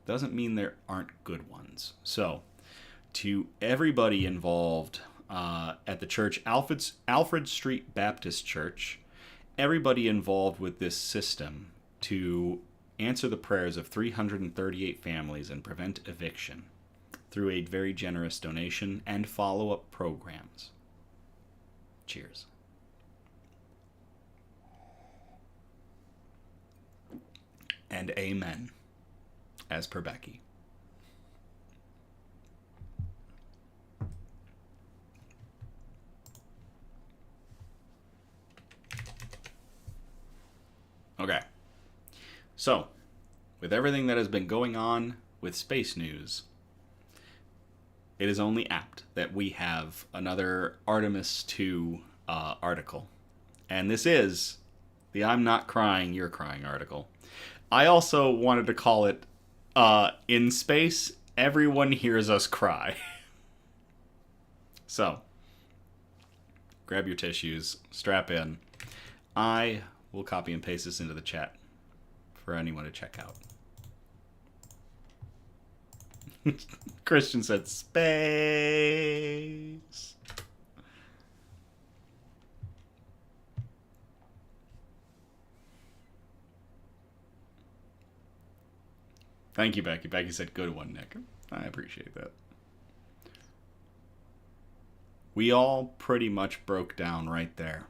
Doesn't mean there aren't good ones. So, to everybody involved at the church, Alfred Street Baptist Church, everybody involved with this system to answer the prayers of 338 families and prevent eviction through a very generous donation and follow-up programs. Cheers. And amen, as per Becky. Okay, so, with everything that has been going on with space news, it is only apt that we have another Artemis 2 article. And this is the I'm Not Crying, You're Crying article. I also wanted to call it, In Space, Everyone Hears Us Cry. So, grab your tissues, strap in. I will copy and paste this into the chat for anyone to check out. Christian said, space. Thank you, Becky. Becky said, good one, Nick. I appreciate that. We all pretty much broke down right there.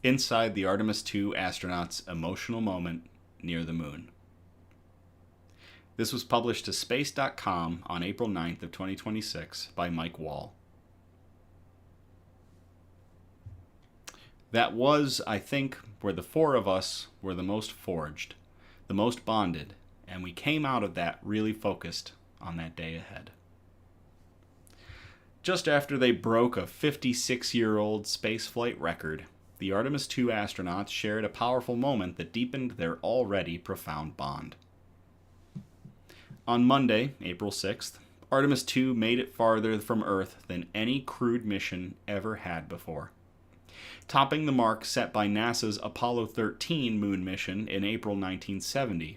Inside the Artemis 2 astronaut's emotional moment near the moon. This was published to space.com on April 9th of 2026 by Mike Wall. That was, I think, where the four of us were the most forged, the most bonded, and we came out of that really focused on that day ahead. Just after they broke a 56-year-old spaceflight record, the Artemis 2 astronauts shared a powerful moment that deepened their already profound bond. On Monday, April 6th, Artemis 2 made it farther from Earth than any crewed mission ever had before, topping the mark set by NASA's Apollo 13 moon mission in April 1970,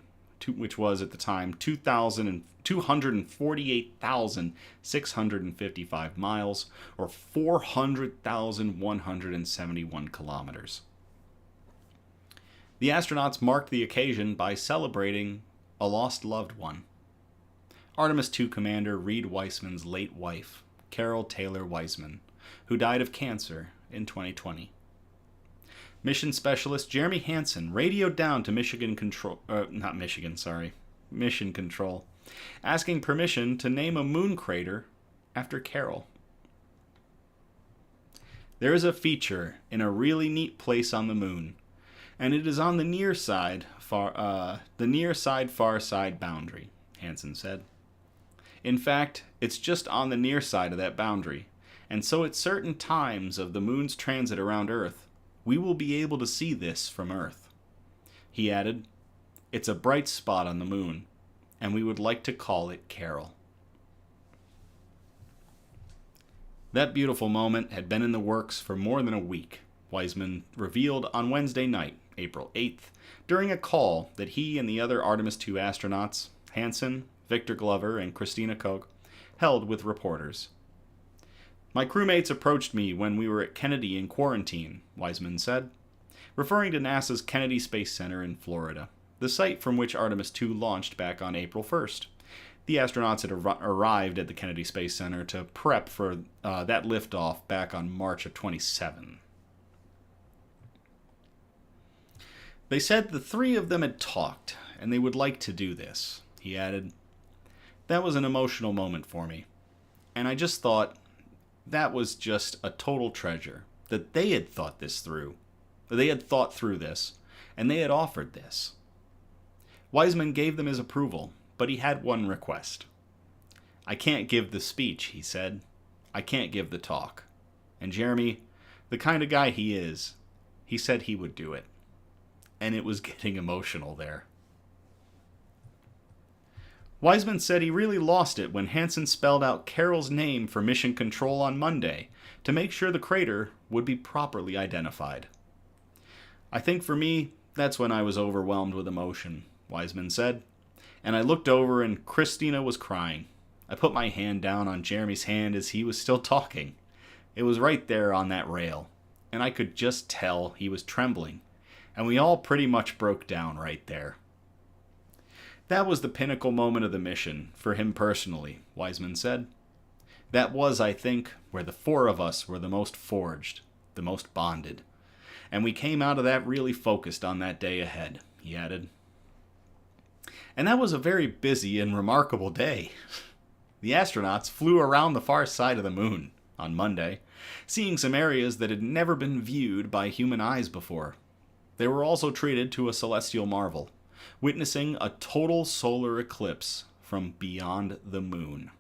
which was at the time 248,655 miles, or 400,171 kilometers. The astronauts marked the occasion by celebrating a lost loved one. Artemis 2 Commander Reed Weissman's late wife, Carol Taylor Weissman, who died of cancer in 2020. Mission Specialist Jeremy Hansen radioed down to Mission Control, asking permission to name a moon crater after Carol. There is a feature in a really neat place on the moon, and it is on the near side far side boundary, Hansen said. In fact, it's just on the near side of that boundary, and so at certain times of the moon's transit around Earth, we will be able to see this from Earth. He added, it's a bright spot on the moon, and we would like to call it Carol. That beautiful moment had been in the works for more than a week, Wiseman revealed on Wednesday night, April 8th, during a call that he and the other Artemis II astronauts, Hansen, Victor Glover, and Christina Koch, held with reporters. My crewmates approached me when we were at Kennedy in quarantine, Wiseman said, referring to NASA's Kennedy Space Center in Florida, the site from which Artemis II launched back on April 1st. The astronauts had arrived at the Kennedy Space Center to prep for that liftoff back on March of 27. They said the three of them had talked, and they would like to do this, he added. That was an emotional moment for me, and I just thought that was just a total treasure, that they had thought this through. They had thought through this, and they had offered this. Wiseman gave them his approval, but he had one request. I can't give the speech, he said. I can't give the talk. And Jeremy, the kind of guy he is, he said he would do it. And it was getting emotional there. Wiseman said he really lost it when Hansen spelled out Carol's name for mission control on Monday to make sure the crater would be properly identified. I think for me, that's when I was overwhelmed with emotion, Wiseman said. And I looked over and Christina was crying. I put my hand down on Jeremy's hand as he was still talking. It was right there on that rail, and I could just tell he was trembling, and we all pretty much broke down right there. That was the pinnacle moment of the mission, for him personally, Wiseman said. That was, I think, where the four of us were the most forged, the most bonded. And we came out of that really focused on that day ahead, he added. And that was a very busy and remarkable day. The astronauts flew around the far side of the moon on Monday, seeing some areas that had never been viewed by human eyes before. They were also treated to a celestial marvel, witnessing a total solar eclipse from beyond the moon.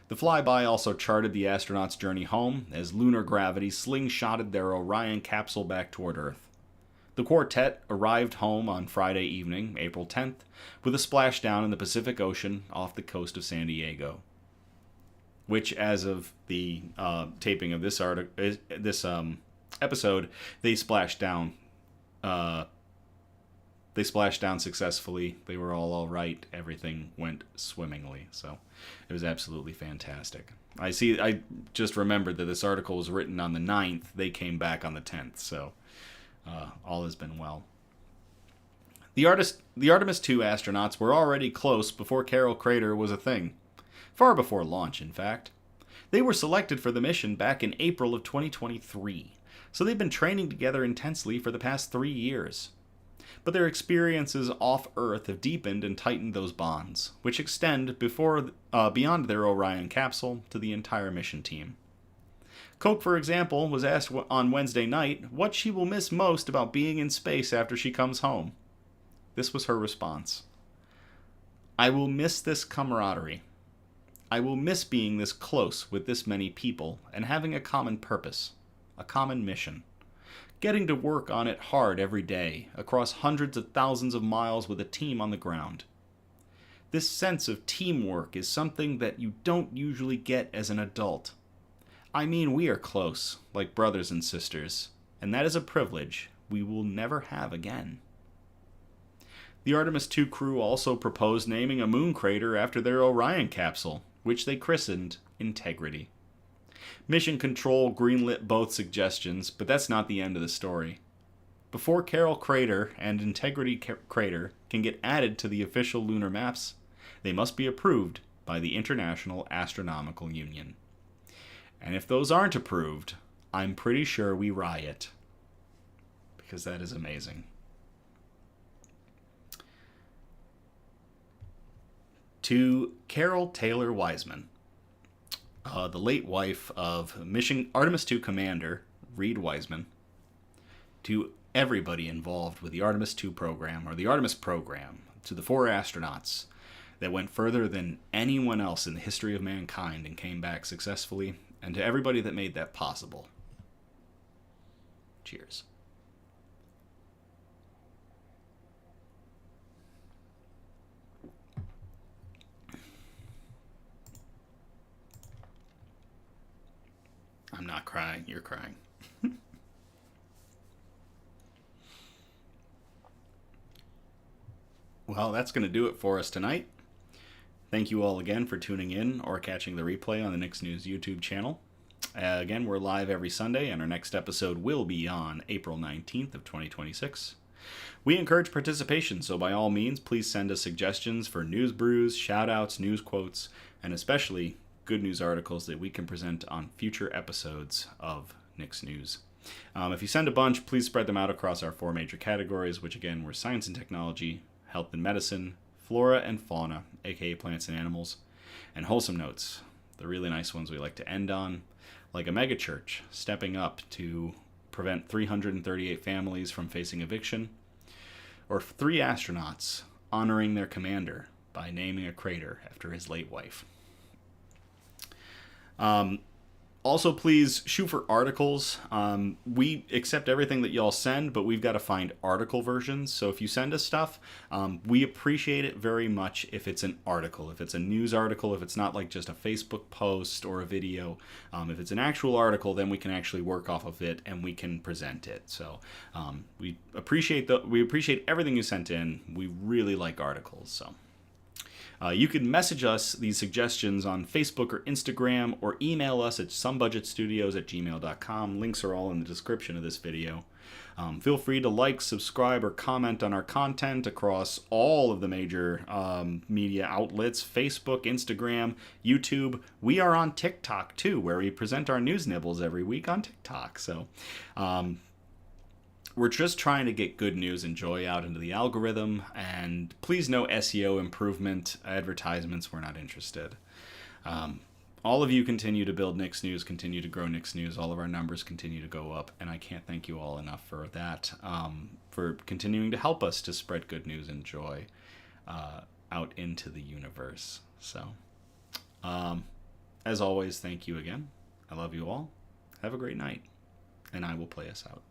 The flyby also charted the astronauts' journey home as lunar gravity slingshotted their Orion capsule back toward Earth. The quartet arrived home on Friday evening, April 10th, with a splashdown in the Pacific Ocean off the coast of San Diego, which, as of the taping of this episode, they splashed down. They splashed down successfully. They were all right. Everything went swimmingly. So it was absolutely fantastic. I just remembered that this article was written on the 9th. They came back on the 10th. So all has been well. The Artemis II astronauts were already close before Carol Crater was a thing. Far before launch, in fact. They were selected for the mission back in April of 2023. So they've been training together intensely for the past 3 years. But their experiences off Earth have deepened and tightened those bonds, which extend beyond their Orion capsule to the entire mission team. Koch, for example, was asked on Wednesday night what she will miss most about being in space after she comes home. This was her response. I will miss this camaraderie. I will miss being this close with this many people and having a common purpose, a common mission. Getting to work on it hard every day, across hundreds of thousands of miles with a team on the ground. This sense of teamwork is something that you don't usually get as an adult. I mean, we are close, like brothers and sisters, and that is a privilege we will never have again. The Artemis II crew also proposed naming a moon crater after their Orion capsule, which they christened Integrity. Mission Control greenlit both suggestions, but that's not the end of the story. Before Carol Crater and Integrity Crater can get added to the official lunar maps, they must be approved by the International Astronomical Union. And if those aren't approved, I'm pretty sure we riot. Because that is amazing. To Carol Taylor Wiseman. the late wife of Mission Artemis 2 commander Reed Wiseman, to everybody involved with the Artemis 2 program, or the Artemis program, to the 4 astronauts that went further than anyone else in the history of mankind and came back successfully, and to everybody that made that possible. Cheers. I'm not crying, you're crying. Well, that's going to do it for us tonight. Thank you all again for tuning in or catching the replay on the Nick's News YouTube channel. Again, we're live every Sunday, and our next episode will be on April 19th of 2026. We encourage participation, so by all means, please send us suggestions for news brews, shout-outs, news quotes, and especially good news articles that we can present on future episodes of Nick's News. If you send a bunch, please spread them out across our 4 major categories, which again were science and technology, health and medicine, flora and fauna, aka plants and animals, and wholesome notes, the really nice ones we like to end on, like a megachurch stepping up to prevent 338 families from facing eviction, or 3 astronauts honoring their commander by naming a crater after his late wife. Also, please shoot for articles. We accept everything that y'all send, but we've got to find article versions. So if you send us stuff, we appreciate it very much if it's an article, if it's a news article, if it's not like just a Facebook post or a video. If it's an actual article, then we can actually work off of it and we can present it. So we appreciate everything you sent in. We really like articles. So. You can message us these suggestions on Facebook or Instagram, or email us at somebudgetstudios@gmail.com. Links are all in the description of this video. Feel free to like, subscribe, or comment on our content across all of the major media outlets: Facebook, Instagram, YouTube. We are on TikTok too, where we present our news nibbles every week on TikTok. So we're just trying to get good news and joy out into the algorithm, and please no SEO improvement advertisements. We're not interested. All of you continue to build Nick's News, continue to grow Nick's News. All of our numbers continue to go up, and I can't thank you all enough for that, for continuing to help us to spread good news and joy out into the universe. So, as always, thank you again. I love you all. Have a great night, and I will play us out.